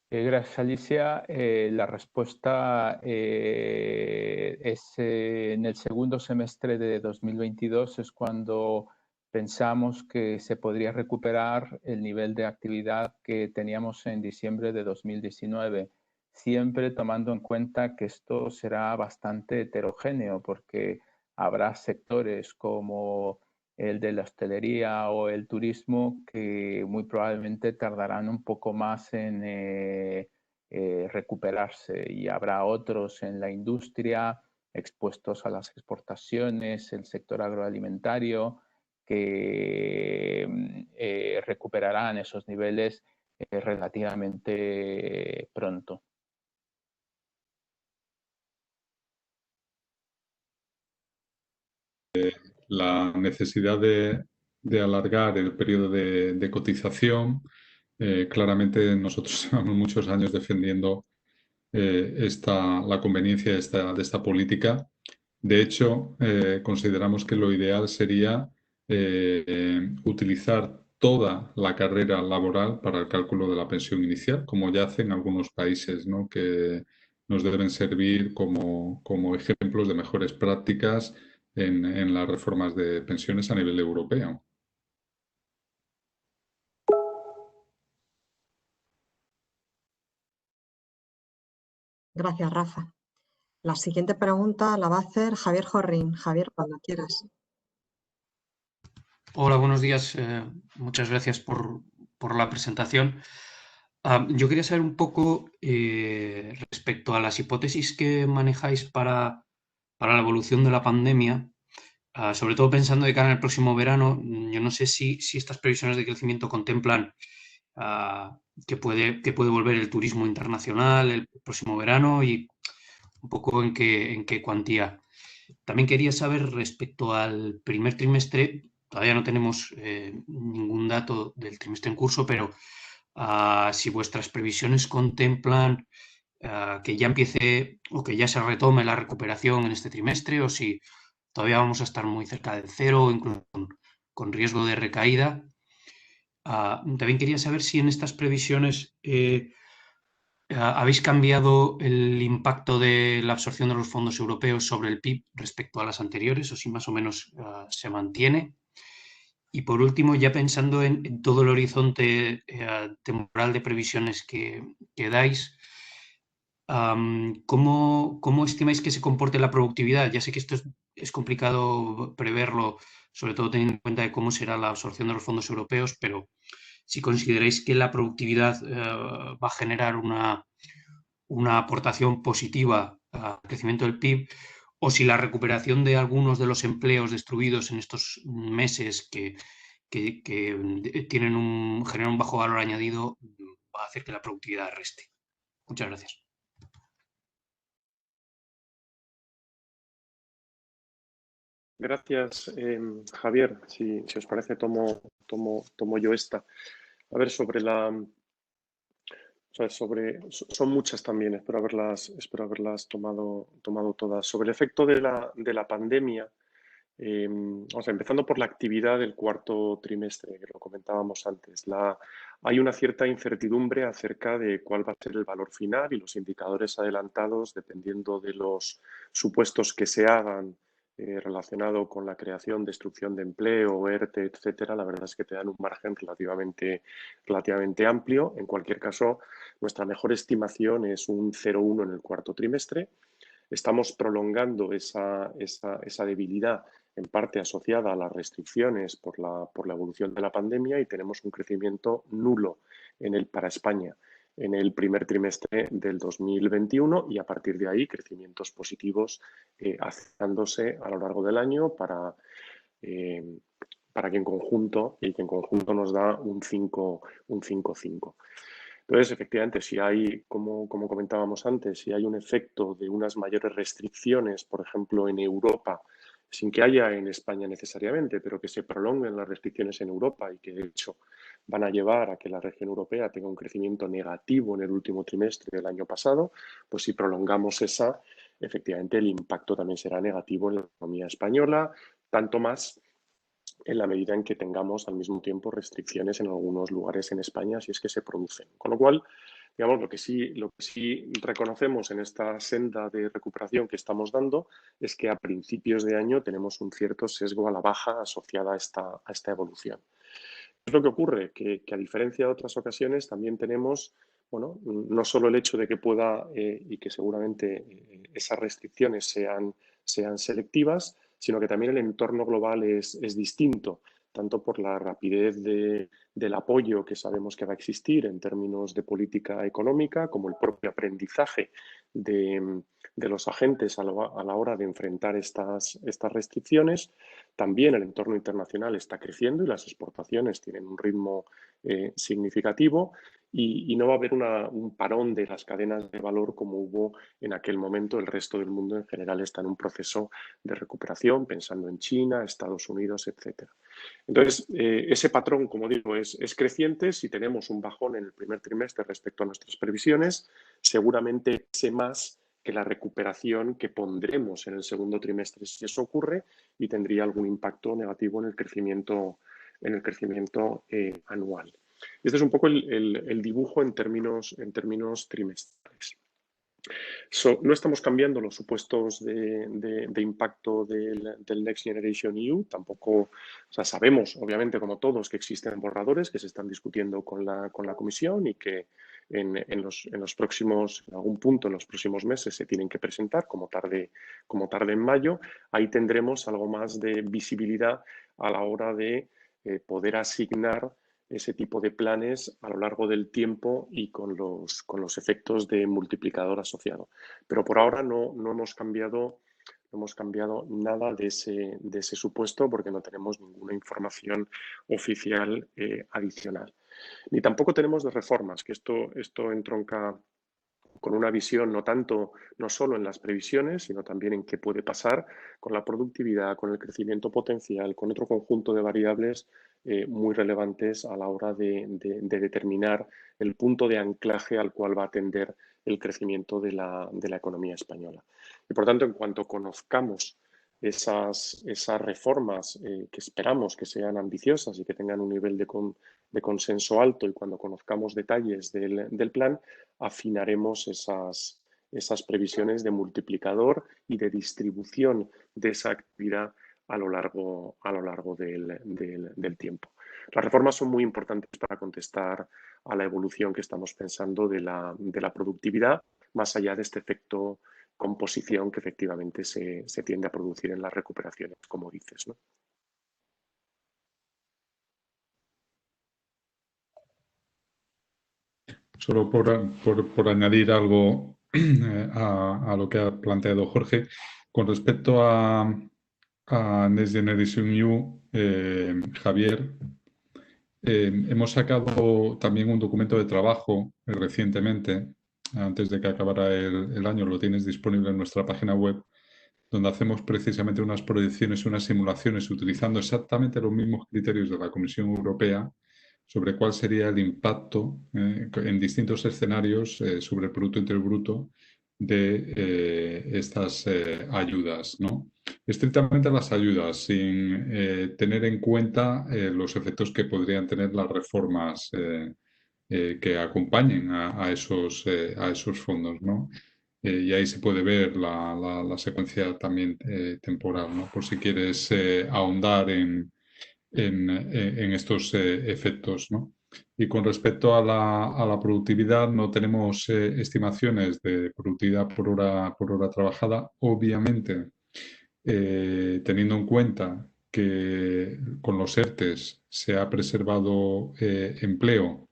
Gracias, Alicia. La respuesta es en el segundo semestre de 2022 es cuando pensamos que se podría recuperar el nivel de actividad que teníamos en diciembre de 2019, siempre tomando en cuenta que esto será bastante heterogéneo porque habrá sectores como el de la hostelería o el turismo que muy probablemente tardarán un poco más en recuperarse y habrá otros en la industria expuestos a las exportaciones, el sector agroalimentario, que recuperarán esos niveles relativamente pronto. La necesidad de alargar el periodo de cotización, claramente nosotros llevamos muchos años defendiendo la conveniencia de esta política. De hecho, consideramos que lo ideal sería utilizar toda la carrera laboral para el cálculo de la pensión inicial, como ya hacen algunos países, ¿no?, que nos deben servir como ejemplos de mejores prácticas en las reformas de pensiones a nivel europeo. Gracias, Rafa. La siguiente pregunta la va a hacer Javier Jorrín. Javier, cuando quieras. Hola, buenos días. Muchas gracias por la presentación. Yo quería saber un poco respecto a las hipótesis que manejáis para la evolución de la pandemia, sobre todo pensando de cara al próximo verano. Yo no sé si estas previsiones de crecimiento contemplan que puede volver el turismo internacional el próximo verano y un poco en qué cuantía. También quería saber respecto al primer trimestre. Todavía no tenemos ningún dato del trimestre en curso, pero si vuestras previsiones contemplan que ya empiece o que ya se retome la recuperación en este trimestre, o si todavía vamos a estar muy cerca del cero, incluso con riesgo de recaída. También quería saber si en estas previsiones habéis cambiado el impacto de la absorción de los fondos europeos sobre el PIB respecto a las anteriores, o si más o menos se mantiene. Y por último, ya pensando en todo el horizonte temporal de previsiones que dais, ¿cómo estimáis que se comporte la productividad? Ya sé que esto es complicado preverlo, sobre todo teniendo en cuenta de cómo será la absorción de los fondos europeos, pero si consideráis que la productividad va a generar una aportación positiva al crecimiento del PIB, o si la recuperación de algunos de los empleos destruidos en estos meses que generan un bajo valor añadido va a hacer que la productividad reste. Muchas gracias. Gracias, Javier. Si os parece, tomo yo esta. A ver, son muchas también, espero haberlas tomado todas. Sobre el efecto de la pandemia, empezando por la actividad del cuarto trimestre, que lo comentábamos antes. Hay una cierta incertidumbre acerca de cuál va a ser el valor final y los indicadores adelantados, dependiendo de los supuestos que se hagan relacionado con la creación, destrucción de empleo, ERTE, etcétera. La verdad es que te dan un margen relativamente amplio. En cualquier caso, nuestra mejor estimación es un 0,1 en el cuarto trimestre. Estamos prolongando esa debilidad en parte asociada a las restricciones por la evolución de la pandemia, y tenemos un crecimiento nulo para España en el primer trimestre del 2021, y a partir de ahí crecimientos positivos acercándose a lo largo del año para que en conjunto nos da un 5,5. Entonces, efectivamente, si hay, como comentábamos antes, si hay un efecto de unas mayores restricciones, por ejemplo, en Europa, sin que haya en España necesariamente, pero que se prolonguen las restricciones en Europa y que, de hecho, van a llevar a que la región europea tenga un crecimiento negativo en el último trimestre del año pasado, pues si prolongamos esa, efectivamente, el impacto también será negativo en la economía española, tanto más en la medida en que tengamos al mismo tiempo restricciones en algunos lugares en España, si es que se producen. Con lo cual, digamos, lo que sí reconocemos en esta senda de recuperación que estamos dando es que a principios de año tenemos un cierto sesgo a la baja asociada a esta evolución. ¿Qué es lo que ocurre? Que a diferencia de otras ocasiones también tenemos, bueno, no solo el hecho de que pueda y que seguramente esas restricciones sean selectivas, sino que también el entorno global es distinto, tanto por la rapidez del apoyo que sabemos que va a existir en términos de política económica, como el propio aprendizaje de los agentes a la hora de enfrentar estas restricciones. También el entorno internacional está creciendo y las exportaciones tienen un ritmo significativo, y no va a haber un parón de las cadenas de valor como hubo en aquel momento. El resto del mundo en general está en un proceso de recuperación, pensando en China, Estados Unidos, etcétera. Entonces, ese patrón, como digo, es creciente. Si tenemos un bajón en el primer trimestre respecto a nuestras previsiones, seguramente ese más que la recuperación que pondremos en el segundo trimestre si eso ocurre, y tendría algún impacto negativo en el crecimiento anual. Este es un poco el dibujo en términos trimestrales. No estamos cambiando los supuestos de impacto del Next Generation EU, tampoco, sabemos, obviamente, como todos, que existen borradores que se están discutiendo con la Comisión y que en algún punto en los próximos meses se tienen que presentar, como tarde en mayo. Ahí tendremos algo más de visibilidad a la hora de poder asignar ese tipo de planes a lo largo del tiempo y con los efectos de multiplicador asociado. Pero por ahora no hemos cambiado nada de ese supuesto, porque no tenemos ninguna información oficial adicional. Ni tampoco tenemos de reformas, que esto entronca con una visión no solo en las previsiones, sino también en qué puede pasar con la productividad, con el crecimiento potencial, con otro conjunto de variables muy relevantes a la hora de determinar el punto de anclaje al cual va a tender el crecimiento de la economía española. Y por tanto, en cuanto conozcamos esas reformas que esperamos que sean ambiciosas y que tengan un nivel de consenso alto, y cuando conozcamos detalles del plan, afinaremos esas previsiones de multiplicador y de distribución de esa actividad a lo largo del tiempo. Las reformas son muy importantes para contestar a la evolución que estamos pensando de la productividad, más allá de este efecto composición que efectivamente se tiende a producir en las recuperaciones, como dices, ¿no? Solo por añadir algo a lo que ha planteado Jorge, con respecto a Next Generation EU, Javier, hemos sacado también un documento de trabajo recientemente, antes de que acabara el año, lo tienes disponible en nuestra página web, donde hacemos precisamente unas proyecciones y unas simulaciones utilizando exactamente los mismos criterios de la Comisión Europea sobre cuál sería el impacto en distintos escenarios sobre el Producto Interior Bruto de estas ayudas, ¿no? Estrictamente las ayudas, sin tener en cuenta los efectos que podrían tener las reformas que acompañen a esos fondos, ¿no? Y ahí se puede ver la secuencia también temporal, ¿no? Por si quieres ahondar en estos efectos, ¿no? Y con respecto a la productividad, no tenemos estimaciones de productividad por hora trabajada. Obviamente, teniendo en cuenta que con los ERTES se ha preservado empleo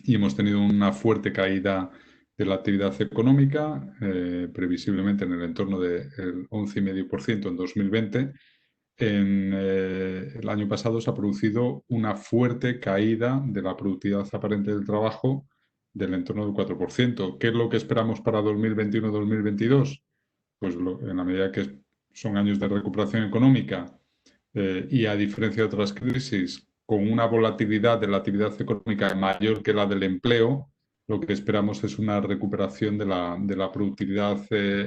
y hemos tenido una fuerte caída de la actividad económica, previsiblemente en el entorno del 11,5% en 2020, el año pasado se ha producido una fuerte caída de la productividad aparente del trabajo del entorno del 4%. ¿Qué es lo que esperamos para 2021-2022? Pues en la medida que son años de recuperación económica y a diferencia de otras crisis, con una volatilidad de la actividad económica mayor que la del empleo, lo que esperamos es una recuperación de la productividad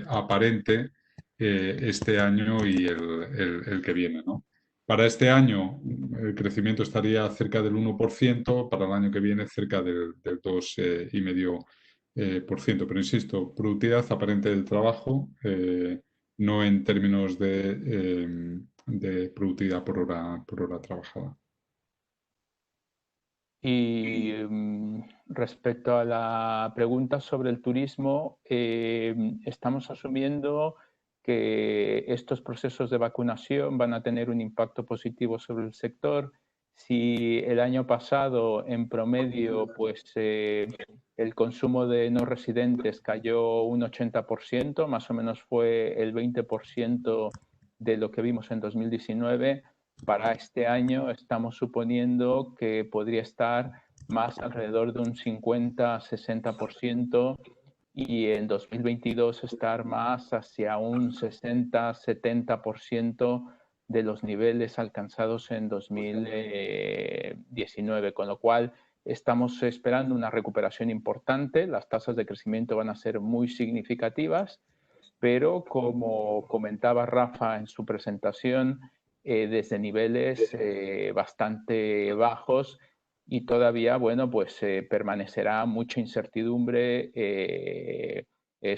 aparente este año y el que viene, ¿no? Para este año el crecimiento estaría cerca del 1%, para el año que viene cerca del 2,5%. Pero insisto, productividad aparente del trabajo, no en términos de productividad por hora trabajada. Y respecto a la pregunta sobre el turismo, estamos asumiendo que estos procesos de vacunación van a tener un impacto positivo sobre el sector. Si el año pasado, en promedio, pues el consumo de no residentes cayó un 80%, más o menos fue el 20% de lo que vimos en 2019, para este año estamos suponiendo que podría estar más alrededor de un 50-60% y en 2022 estar más hacia un 60-70% de los niveles alcanzados en 2019, con lo cual estamos esperando una recuperación importante. Las tasas de crecimiento van a ser muy significativas, pero como comentaba Rafa en su presentación, desde niveles bastante bajos y todavía, bueno, pues permanecerá mucha incertidumbre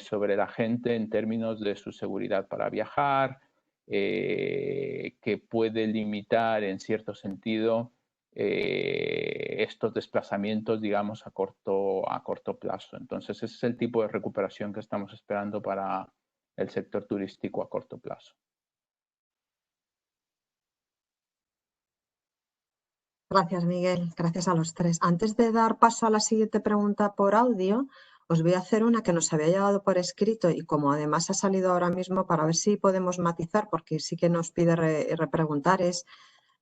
sobre la gente en términos de su seguridad para viajar, que puede limitar en cierto sentido estos desplazamientos, digamos, a corto plazo. Entonces, ese es el tipo de recuperación que estamos esperando para el sector turístico a corto plazo. Gracias, Miguel. Gracias a los tres. Antes de dar paso a la siguiente pregunta por audio, os voy a hacer una que nos había llegado por escrito y como además ha salido ahora mismo para ver si podemos matizar, porque sí que nos pide repreguntar, es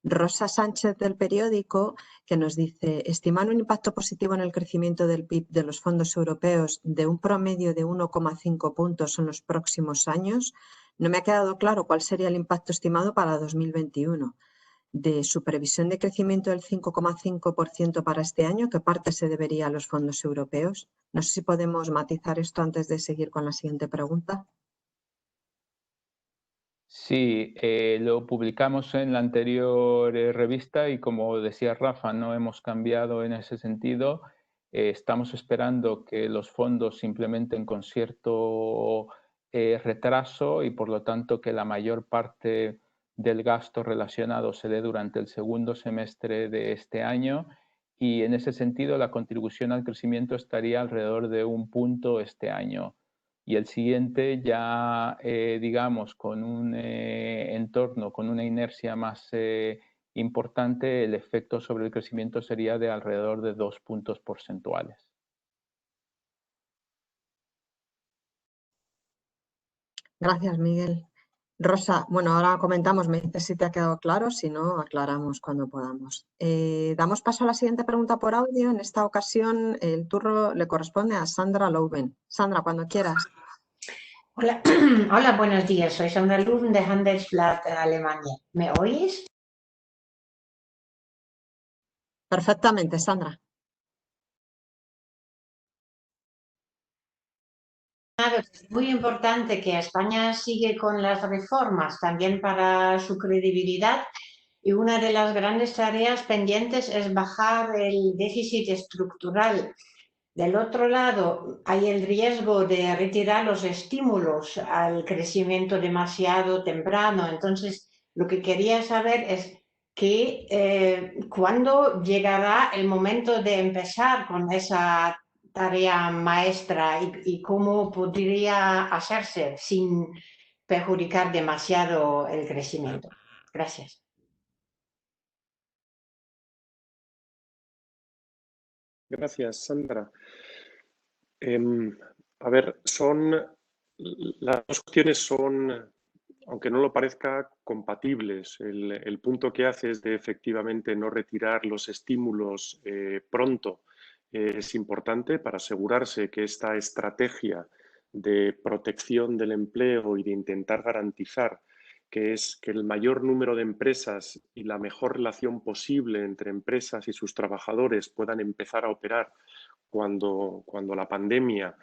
Rosa Sánchez del periódico, que nos dice: estimar un impacto positivo en el crecimiento del PIB de los fondos europeos de un promedio de 1,5 puntos en los próximos años. No me ha quedado claro cuál sería el impacto estimado para 2021. De su previsión de crecimiento del 5,5% para este año, ¿qué parte se debería a los fondos europeos? No sé si podemos matizar esto antes de seguir con la siguiente pregunta. Sí, lo publicamos en la anterior revista y como decía Rafa, no hemos cambiado en ese sentido. Estamos esperando que los fondos se implementen con cierto retraso y por lo tanto que la mayor parte del gasto relacionado se dé durante el segundo semestre de este año y en ese sentido la contribución al crecimiento estaría alrededor de 1 punto este año. Y el siguiente ya, digamos, con un entorno, con una inercia más importante, el efecto sobre el crecimiento sería de alrededor de 2 puntos porcentuales. Gracias, Miguel. Rosa, bueno, ahora comentamos, me dices si te ha quedado claro, si no, aclaramos cuando podamos. Damos paso a la siguiente pregunta por audio. En esta ocasión el turno le corresponde a Sandra Louben. Sandra, cuando quieras. Hola, hola, buenos días. Soy Sandra Louben de Handelsblatt, Alemania. ¿Me oís? Perfectamente, Sandra. Es muy importante que España siga con las reformas también para su credibilidad y una de las grandes tareas pendientes es bajar el déficit estructural. Del otro lado, hay el riesgo de retirar los estímulos al crecimiento demasiado temprano. Entonces, lo que quería saber es cuándo llegará el momento de empezar con esa tarea maestra y cómo podría hacerse sin perjudicar demasiado el crecimiento. Gracias. Gracias, Sandra. A ver, las dos cuestiones son, aunque no lo parezca, compatibles. El punto que haces de efectivamente no retirar los estímulos pronto es importante para asegurarse que esta estrategia de protección del empleo y de intentar garantizar que es que el mayor número de empresas y la mejor relación posible entre empresas y sus trabajadores puedan empezar a operar cuando la pandemia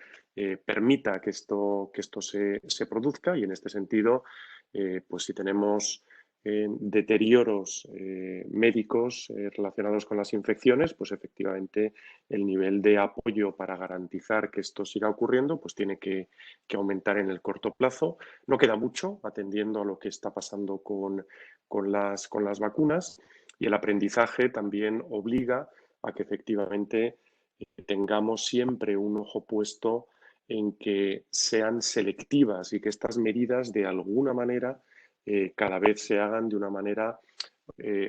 permita que esto se produzca, y en este sentido, pues si tenemos deterioros médicos relacionados con las infecciones, pues efectivamente el nivel de apoyo para garantizar que esto siga ocurriendo pues tiene que aumentar en el corto plazo. No queda mucho atendiendo a lo que está pasando con las vacunas, y el aprendizaje también obliga a que efectivamente tengamos siempre un ojo puesto en que sean selectivas y que estas medidas de alguna manera cada vez se hagan de una manera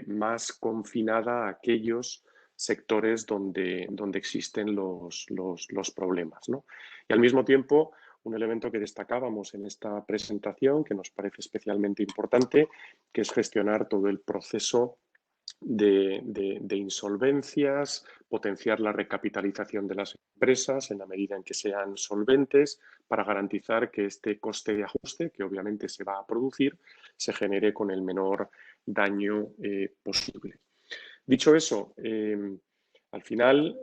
más confinada a aquellos sectores donde existen los problemas, ¿no? Y al mismo tiempo, un elemento que destacábamos en esta presentación, que nos parece especialmente importante, que es gestionar todo el proceso de insolvencias, potenciar la recapitalización de las empresas en la medida en que sean solventes, para garantizar que este coste de ajuste, que obviamente se va a producir, se genere con el menor daño posible. Dicho eso, al final,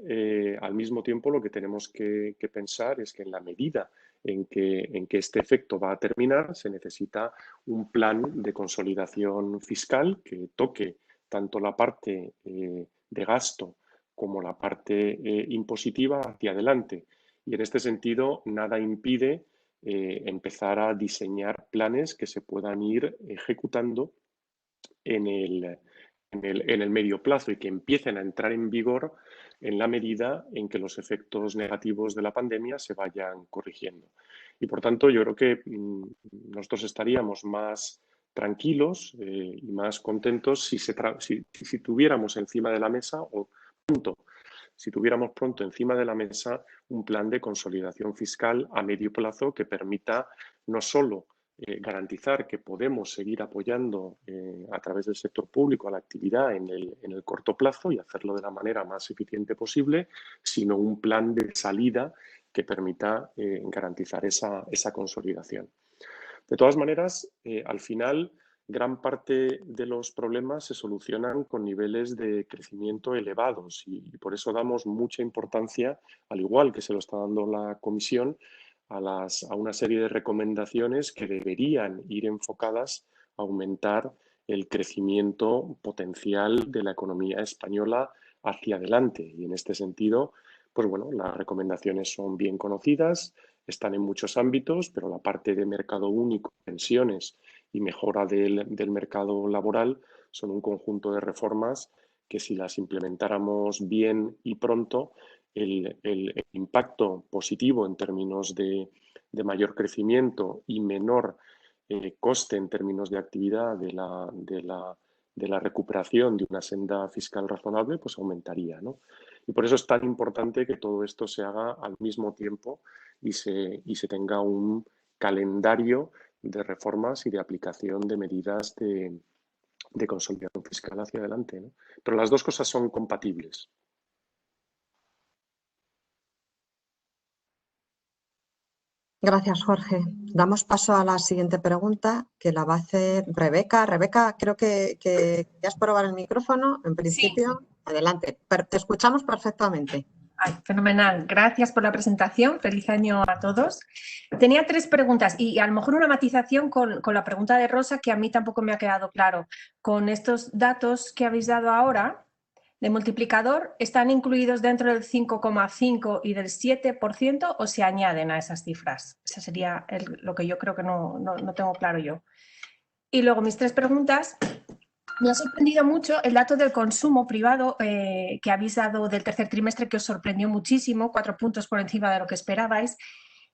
al mismo tiempo, lo que tenemos que pensar es que en la medida en que este efecto va a terminar, se necesita un plan de consolidación fiscal que toque tanto la parte de gasto como la parte impositiva hacia adelante. Y en este sentido, nada impide empezar a diseñar planes que se puedan ir ejecutando en el medio plazo y que empiecen a entrar en vigor en la medida en que los efectos negativos de la pandemia se vayan corrigiendo. Y por tanto, yo creo que nosotros estaríamos más tranquilos y más contentos si tuviéramos encima de la mesa si tuviéramos pronto encima de la mesa un plan de consolidación fiscal a medio plazo que permita no solo garantizar que podemos seguir apoyando a través del sector público a la actividad en el corto plazo y hacerlo de la manera más eficiente posible, sino un plan de salida que permita garantizar esa consolidación. De todas maneras, al final, gran parte de los problemas se solucionan con niveles de crecimiento elevados y por eso damos mucha importancia, al igual que se lo está dando la Comisión, a una serie de recomendaciones que deberían ir enfocadas a aumentar el crecimiento potencial de la economía española hacia adelante. Y en este sentido, pues bueno, las recomendaciones son bien conocidas, están en muchos ámbitos, pero la parte de mercado único, pensiones y mejora del mercado laboral son un conjunto de reformas que si las implementáramos bien y pronto, el impacto positivo en términos de mayor crecimiento y menor coste en términos de actividad de la recuperación de una senda fiscal razonable, pues aumentaría, ¿no? Y por eso es tan importante que todo esto se haga al mismo tiempo y se tenga un calendario de reformas y de aplicación de medidas de consolidación fiscal hacia adelante, ¿no? Pero las dos cosas son compatibles. Gracias, Jorge. Damos paso a la siguiente pregunta, que la va a hacer Rebeca. Rebeca, creo que querías probar el micrófono, en principio. Sí. Adelante, te escuchamos perfectamente. Ay, fenomenal. Gracias por la presentación. Feliz año a todos. Tenía 3 preguntas y a lo mejor una matización con la pregunta de Rosa, que a mí tampoco me ha quedado claro. Con estos datos que habéis dado ahora de multiplicador, ¿están incluidos dentro del 5,5 y del 7% o se añaden a esas cifras? Eso sería lo que yo creo que no tengo claro yo. Y luego mis 3 preguntas. Me ha sorprendido mucho el dato del consumo privado que habéis dado del tercer trimestre, que os sorprendió muchísimo, 4 puntos por encima de lo que esperabais,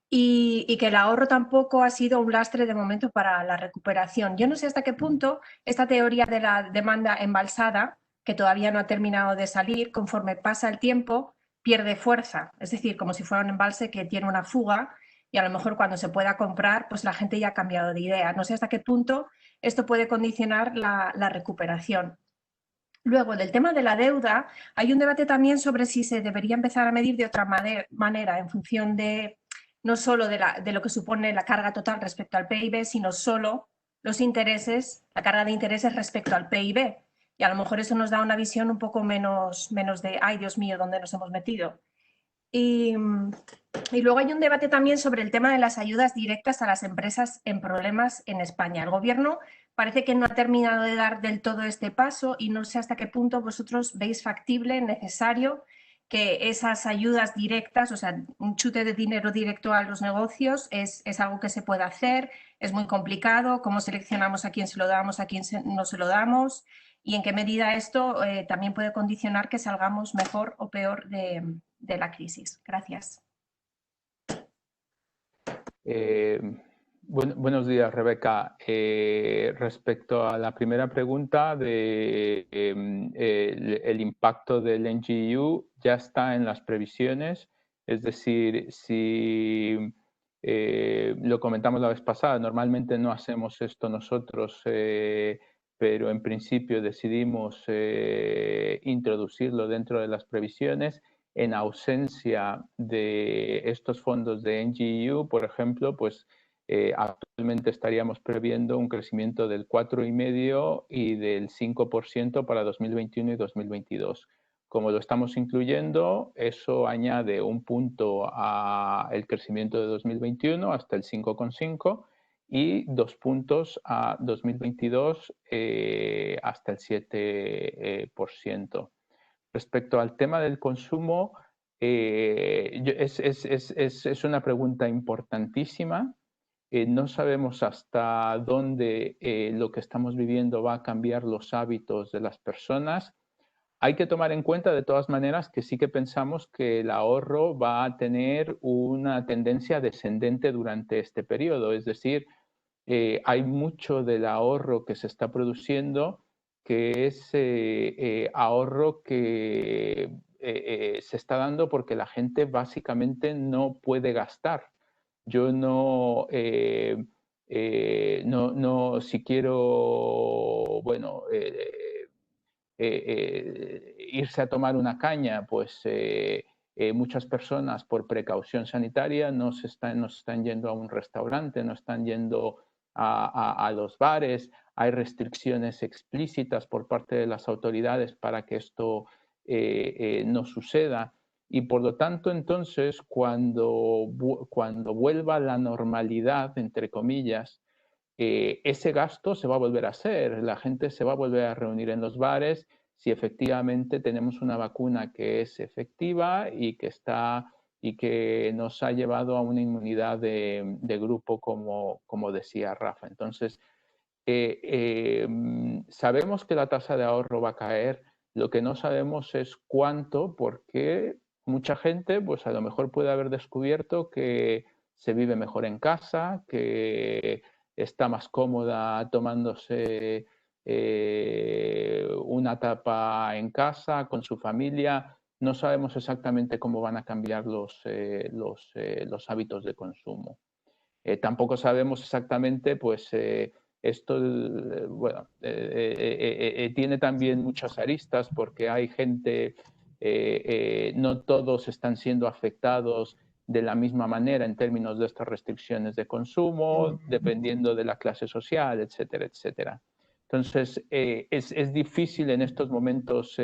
y que el ahorro tampoco ha sido un lastre de momento para la recuperación. Yo no sé hasta qué punto esta teoría de la demanda embalsada, que todavía no ha terminado de salir, conforme pasa el tiempo, pierde fuerza. Es decir, como si fuera un embalse que tiene una fuga y a lo mejor cuando se pueda comprar, pues la gente ya ha cambiado de idea. No sé hasta qué punto esto puede condicionar la recuperación. Luego, del tema de la deuda, hay un debate también sobre si se debería empezar a medir de otra manera en función de no solo de lo que supone la carga total respecto al PIB, sino solo los intereses, la carga de intereses respecto al PIB. Y a lo mejor eso nos da una visión un poco menos de, ay, Dios mío, ¿dónde nos hemos metido? Y luego hay un debate también sobre el tema de las ayudas directas a las empresas en problemas en España. El Gobierno parece que no ha terminado de dar del todo este paso y no sé hasta qué punto vosotros veis factible, necesario, que esas ayudas directas, o sea, un chute de dinero directo a los negocios es algo que se puede hacer, es muy complicado, cómo seleccionamos a quién se lo damos, a quién no se lo damos y en qué medida esto también puede condicionar que salgamos mejor o peor de la crisis. Gracias. Buenos días, Rebeca. Respecto a la primera pregunta de el impacto del NGEU, ya está en las previsiones. Es decir, si lo comentamos la vez pasada, normalmente no hacemos esto nosotros, pero en principio decidimos introducirlo dentro de las previsiones. En ausencia de estos fondos de NGEU, por ejemplo, pues actualmente estaríamos previendo un crecimiento del 4,5% y del 5% para 2021 y 2022. Como lo estamos incluyendo, eso añade un punto al crecimiento de 2021 hasta el 5,5% y 2 puntos a 2022 hasta el 7%. Respecto al tema del consumo, es una pregunta importantísima. No sabemos hasta dónde lo que estamos viviendo va a cambiar los hábitos de las personas. Hay que tomar en cuenta de todas maneras que sí que pensamos que el ahorro va a tener una tendencia descendente durante este periodo. Es decir, hay mucho del ahorro que se está produciendo que es ahorro que se está dando porque la gente básicamente no puede gastar. Yo si quiero, bueno, irse a tomar una caña, pues muchas personas por precaución sanitaria no están yendo a un restaurante, no están yendo a los bares. Hay restricciones explícitas por parte de las autoridades para que esto no suceda. Y por lo tanto, entonces, cuando vuelva la normalidad, entre comillas, ese gasto se va a volver a hacer. La gente se va a volver a reunir en los bares si efectivamente tenemos una vacuna que es efectiva y que nos ha llevado a una inmunidad de grupo, como decía Rafa. Entonces, sabemos que la tasa de ahorro va a caer, lo que no sabemos es cuánto, porque mucha gente pues a lo mejor puede haber descubierto que se vive mejor en casa, que está más cómoda tomándose una tapa en casa con su familia. No sabemos exactamente cómo van a cambiar los hábitos de consumo. Tampoco sabemos exactamente, pues, esto, bueno, tiene también muchas aristas porque hay gente, no todos están siendo afectados de la misma manera en términos de estas restricciones de consumo, dependiendo de la clase social, etcétera, etcétera. Entonces, es difícil en estos momentos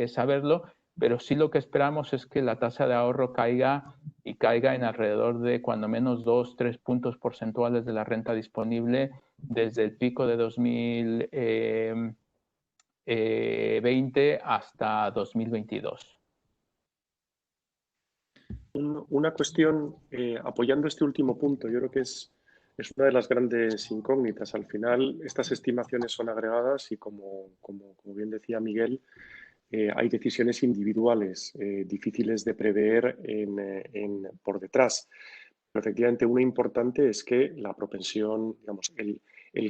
saberlo, pero sí lo que esperamos es que la tasa de ahorro caiga y caiga en alrededor de cuando menos 2-3 puntos porcentuales de la renta disponible desde el pico de 2020 hasta 2022. Una cuestión, apoyando este último punto, yo creo que es una de las grandes incógnitas. Al final, estas estimaciones son agregadas y, como bien decía Miguel, hay decisiones individuales difíciles de prever por detrás. Pero efectivamente, una importante es que la propensión, digamos, el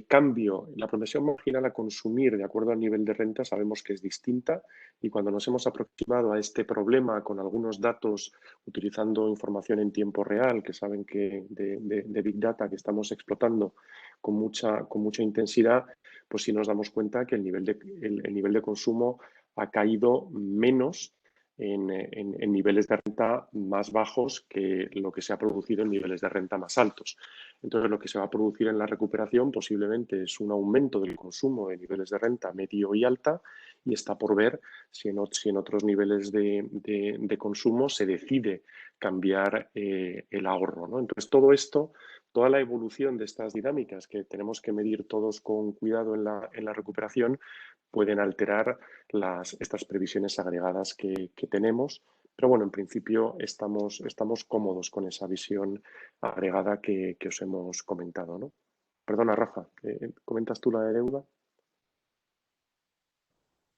cambio, la propensión marginal a consumir de acuerdo al nivel de renta sabemos que es distinta, y cuando nos hemos aproximado a este problema con algunos datos, utilizando información en tiempo real, que saben que de Big Data que estamos explotando con mucha intensidad, pues sí nos damos cuenta que el nivel de consumo ha caído menos en niveles de renta más bajos que lo que se ha producido en niveles de renta más altos. Entonces, lo que se va a producir en la recuperación posiblemente es un aumento del consumo de niveles de renta medio y alta, y está por ver si en otros niveles de consumo se decide cambiar el ahorro, ¿no? Entonces, todo esto, toda la evolución de estas dinámicas que tenemos que medir todos con cuidado en la recuperación, pueden alterar estas previsiones agregadas que tenemos. Pero bueno, en principio estamos cómodos con esa visión agregada que os hemos comentado, ¿no? Perdona, Rafa, ¿comentas tú la de deuda?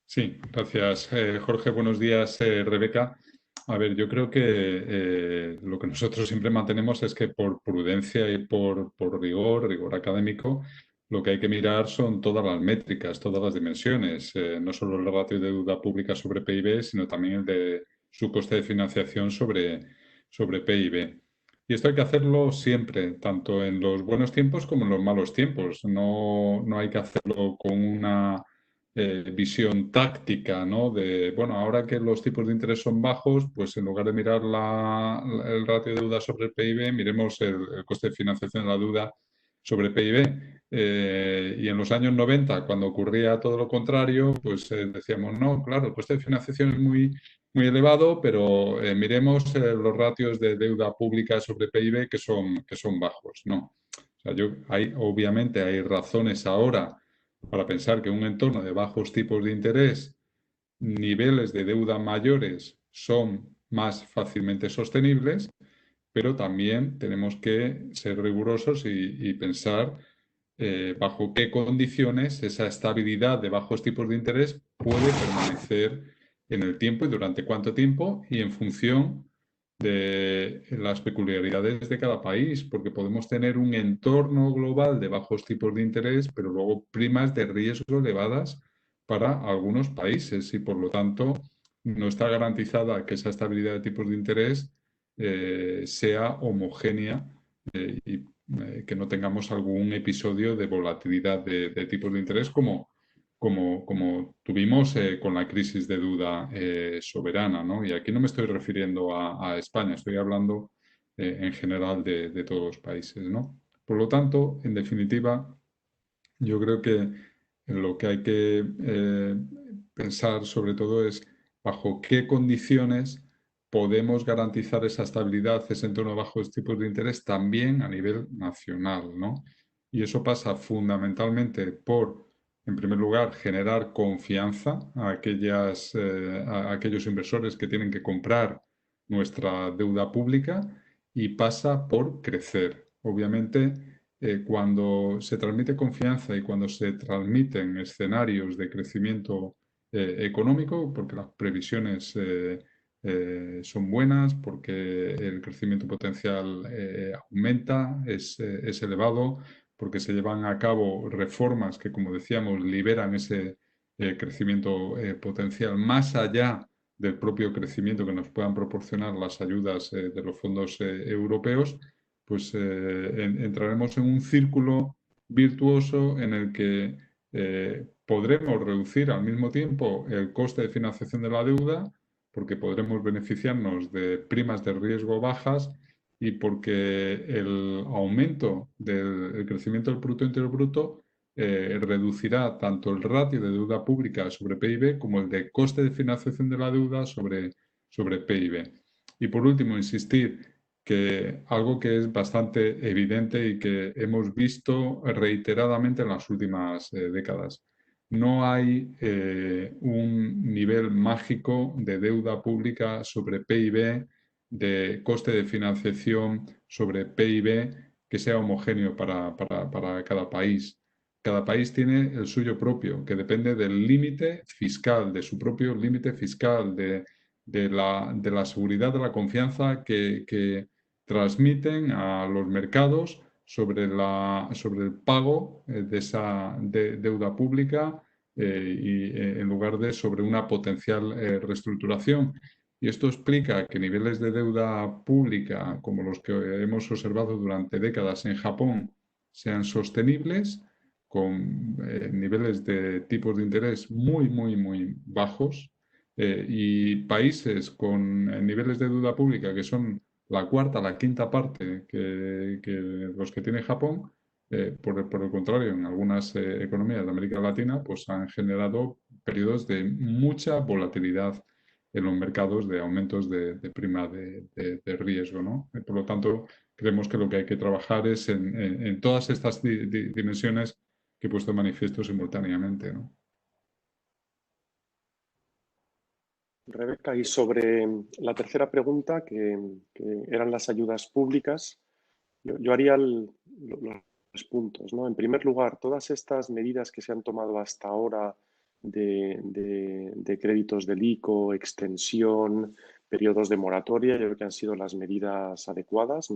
Sí, gracias, Jorge. Buenos días, Rebeca. A ver, yo creo que lo que nosotros siempre mantenemos es que por prudencia y por rigor académico, lo que hay que mirar son todas las métricas, todas las dimensiones, no solo el ratio de deuda pública sobre PIB, sino también el de su coste de financiación sobre PIB. Y esto hay que hacerlo siempre, tanto en los buenos tiempos como en los malos tiempos. No hay que hacerlo con una visión táctica, ¿no? De, bueno, ahora que los tipos de interés son bajos, pues en lugar de mirar el ratio de deuda sobre el PIB, miremos el coste de financiación de la deuda sobre PIB. Y en los años 90, cuando ocurría todo lo contrario, pues decíamos, no, claro, el coste de financiación es muy elevado, pero miremos los ratios de deuda pública sobre PIB que son bajos. No. O sea, obviamente hay razones ahora para pensar que en un entorno de bajos tipos de interés, niveles de deuda mayores son más fácilmente sostenibles, pero también tenemos que ser rigurosos y pensar bajo qué condiciones esa estabilidad de bajos tipos de interés puede permanecer en el tiempo y durante cuánto tiempo, y en función de las peculiaridades de cada país, porque podemos tener un entorno global de bajos tipos de interés, pero luego primas de riesgo elevadas para algunos países, y por lo tanto no está garantizada que esa estabilidad de tipos de interés sea homogénea y que no tengamos algún episodio de volatilidad de tipos de interés como tuvimos con la crisis de deuda soberana, ¿no? Y aquí no me estoy refiriendo a España, estoy hablando en general de todos los países, ¿no? Por lo tanto, en definitiva, yo creo que lo que hay que pensar sobre todo es bajo qué condiciones podemos garantizar esa estabilidad, ese entorno de bajos tipos de interés también a nivel nacional, ¿no? Y eso pasa fundamentalmente por, en primer lugar, generar confianza a aquellos inversores que tienen que comprar nuestra deuda pública, y pasa por crecer. Obviamente, cuando se transmite confianza y cuando se transmiten escenarios de crecimiento económico, porque las previsiones son buenas, porque el crecimiento potencial aumenta, es elevado, porque se llevan a cabo reformas que, como decíamos, liberan ese crecimiento potencial más allá del propio crecimiento que nos puedan proporcionar las ayudas de los fondos europeos, pues entraremos en un círculo virtuoso en el que podremos reducir al mismo tiempo el coste de financiación de la deuda, porque podremos beneficiarnos de primas de riesgo bajas y porque el aumento del crecimiento del Producto Interior Bruto reducirá tanto el ratio de deuda pública sobre PIB como el de coste de financiación de la deuda sobre PIB. Y por último, insistir que algo que es bastante evidente y que hemos visto reiteradamente en las últimas décadas. No hay un nivel mágico de deuda pública sobre PIB, de coste de financiación sobre PIB que sea homogéneo para cada país. Cada país tiene el suyo propio, que depende del límite fiscal, de su propio límite fiscal, de la seguridad, de la confianza que transmiten a los mercados sobre el pago de esa deuda pública y en lugar de sobre una potencial reestructuración. Y esto explica que niveles de deuda pública como los que hemos observado durante décadas en Japón sean sostenibles, con niveles de tipos de interés muy, muy, muy bajos, y países con niveles de deuda pública que son la cuarta, la quinta parte que los que tiene Japón, por el contrario, en algunas economías de América Latina, pues han generado periodos de mucha volatilidad en los mercados de aumentos de prima de riesgo, ¿no? Por lo tanto, creemos que lo que hay que trabajar es en todas estas dimensiones que he puesto de manifiesto simultáneamente, ¿no? Rebeca, y sobre la tercera pregunta, que eran las ayudas públicas, yo haría los puntos, ¿no? En primer lugar, todas estas medidas que se han tomado hasta ahora de créditos del ICO, extensión, periodos de moratoria, yo creo que han sido las medidas adecuadas.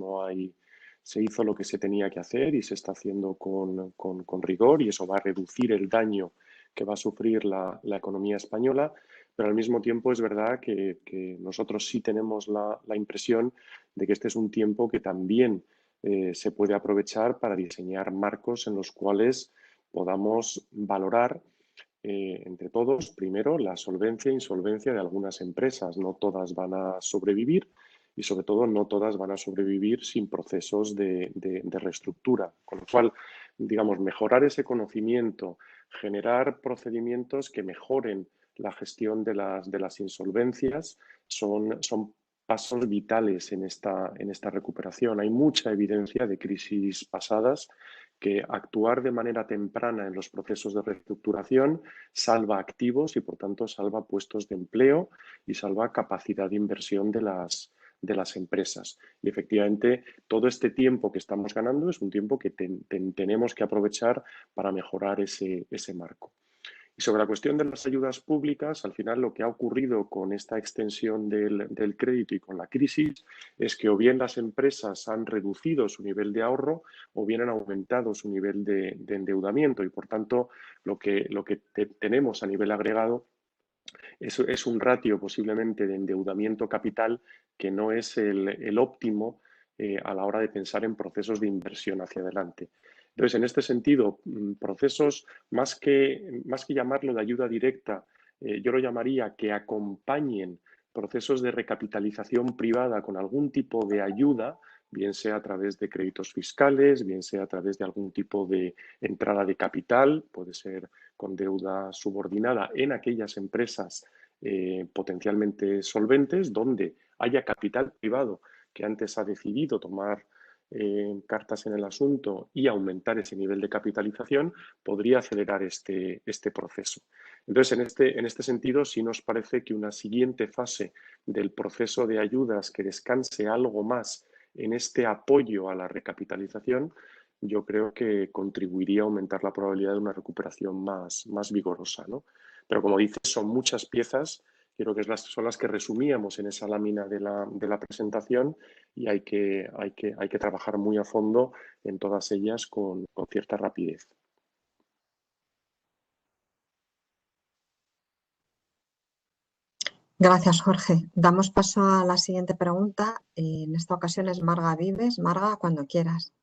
Se hizo lo que se tenía que hacer y se está haciendo con rigor, y eso va a reducir el daño que va a sufrir la economía española. Pero al mismo tiempo es verdad que nosotros sí tenemos la impresión de que este es un tiempo que también se puede aprovechar para diseñar marcos en los cuales podamos valorar entre todos, primero, la solvencia e insolvencia de algunas empresas. No todas van a sobrevivir y, sobre todo, no todas van a sobrevivir sin procesos de reestructura. Con lo cual, digamos, mejorar ese conocimiento, generar procedimientos que mejoren la gestión de las insolvencias son pasos vitales en esta recuperación. Hay mucha evidencia de crisis pasadas que actuar de manera temprana en los procesos de reestructuración salva activos y, por tanto, salva puestos de empleo y salva capacidad de inversión de las empresas. Y, efectivamente, todo este tiempo que estamos ganando es un tiempo que tenemos que aprovechar para mejorar ese marco. Y sobre la cuestión de las ayudas públicas, al final lo que ha ocurrido con esta extensión del crédito y con la crisis es que o bien las empresas han reducido su nivel de ahorro o bien han aumentado su nivel de endeudamiento, y por tanto lo que tenemos a nivel agregado es un ratio posiblemente de endeudamiento capital que no es el óptimo a la hora de pensar en procesos de inversión hacia adelante. Entonces, en este sentido, procesos, más que llamarlo de ayuda directa, yo lo llamaría que acompañen procesos de recapitalización privada con algún tipo de ayuda, bien sea a través de créditos fiscales, bien sea a través de algún tipo de entrada de capital, puede ser con deuda subordinada en aquellas empresas potencialmente solventes, donde haya capital privado que antes ha decidido tomar cartas en el asunto y aumentar ese nivel de capitalización, podría acelerar este proceso. Entonces, en este sentido, sí nos parece que una siguiente fase del proceso de ayudas que descanse algo más en este apoyo a la recapitalización yo creo que contribuiría a aumentar la probabilidad de una recuperación más vigorosa, ¿no? Pero como dices, son muchas piezas, creo que son las que resumíamos en esa lámina de la presentación, y hay que trabajar muy a fondo en todas ellas con cierta rapidez. Gracias, Jorge. Damos paso a la siguiente pregunta. En esta ocasión es Marga Vives. Marga, cuando quieras.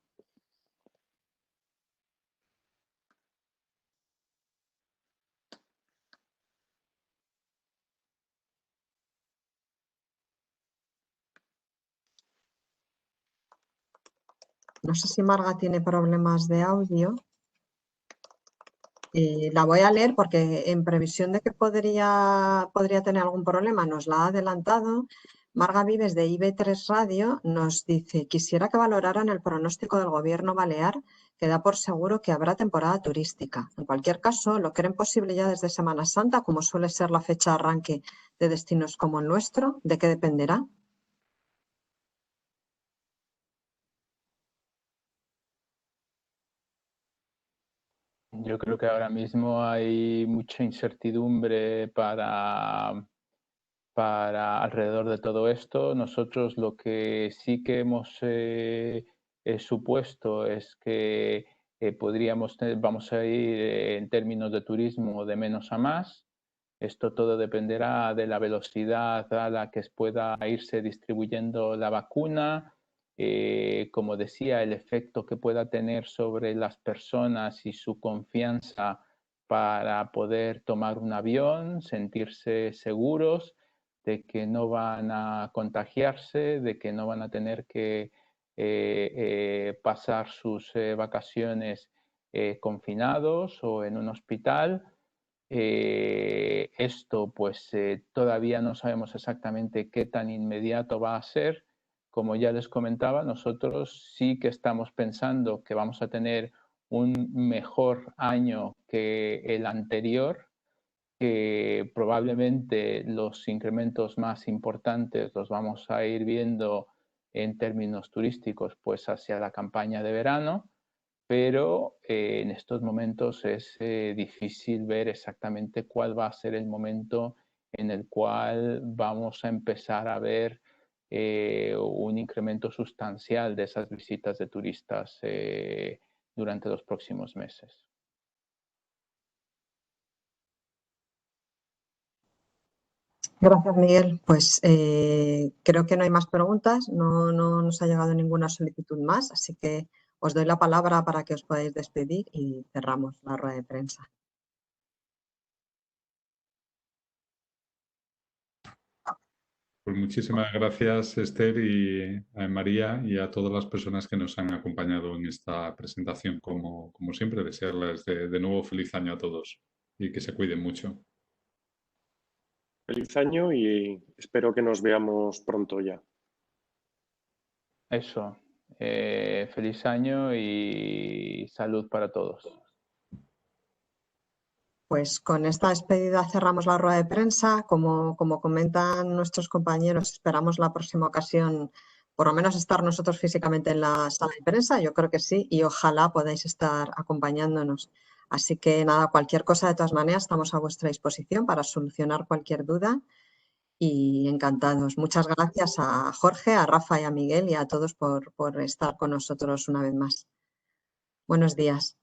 No sé si Marga tiene problemas de audio. La voy a leer porque en previsión de que podría tener algún problema, nos la ha adelantado. Marga Vives de IB3 Radio nos dice: quisiera que valoraran el pronóstico del Gobierno balear, que da por seguro que habrá temporada turística. En cualquier caso, ¿lo creen posible ya desde Semana Santa, como suele ser la fecha de arranque de destinos como el nuestro? ¿De qué dependerá? Yo creo que ahora mismo hay mucha incertidumbre para alrededor de todo esto. Nosotros lo que sí que hemos supuesto es que vamos a ir en términos de turismo de menos a más. Esto todo dependerá de la velocidad a la que pueda irse distribuyendo la vacuna. Como decía, el efecto que pueda tener sobre las personas y su confianza para poder tomar un avión, sentirse seguros de que no van a contagiarse, de que no van a tener que pasar sus vacaciones confinados o en un hospital. Esto pues todavía no sabemos exactamente qué tan inmediato va a ser. Como ya les comentaba, nosotros sí que estamos pensando que vamos a tener un mejor año que el anterior, que probablemente los incrementos más importantes los vamos a ir viendo en términos turísticos pues hacia la campaña de verano, pero en estos momentos es difícil ver exactamente cuál va a ser el momento en el cual vamos a empezar a ver un incremento sustancial de esas visitas de turistas durante los próximos meses. Gracias, Miguel. Pues creo que no hay más preguntas, no nos ha llegado ninguna solicitud más, así que os doy la palabra para que os podáis despedir y cerramos la rueda de prensa. Pues muchísimas gracias, Esther y a María, y a todas las personas que nos han acompañado en esta presentación. Como siempre, desearles de nuevo feliz año a todos y que se cuiden mucho. Feliz año y espero que nos veamos pronto ya. Eso, feliz año y salud para todos. Pues con esta despedida cerramos la rueda de prensa. Como comentan nuestros compañeros, esperamos la próxima ocasión por lo menos estar nosotros físicamente en la sala de prensa. Yo creo que sí, y ojalá podáis estar acompañándonos. Así que nada, cualquier cosa, de todas maneras, estamos a vuestra disposición para solucionar cualquier duda y encantados. Muchas gracias a Jorge, a Rafa y a Miguel y a todos por estar con nosotros una vez más. Buenos días.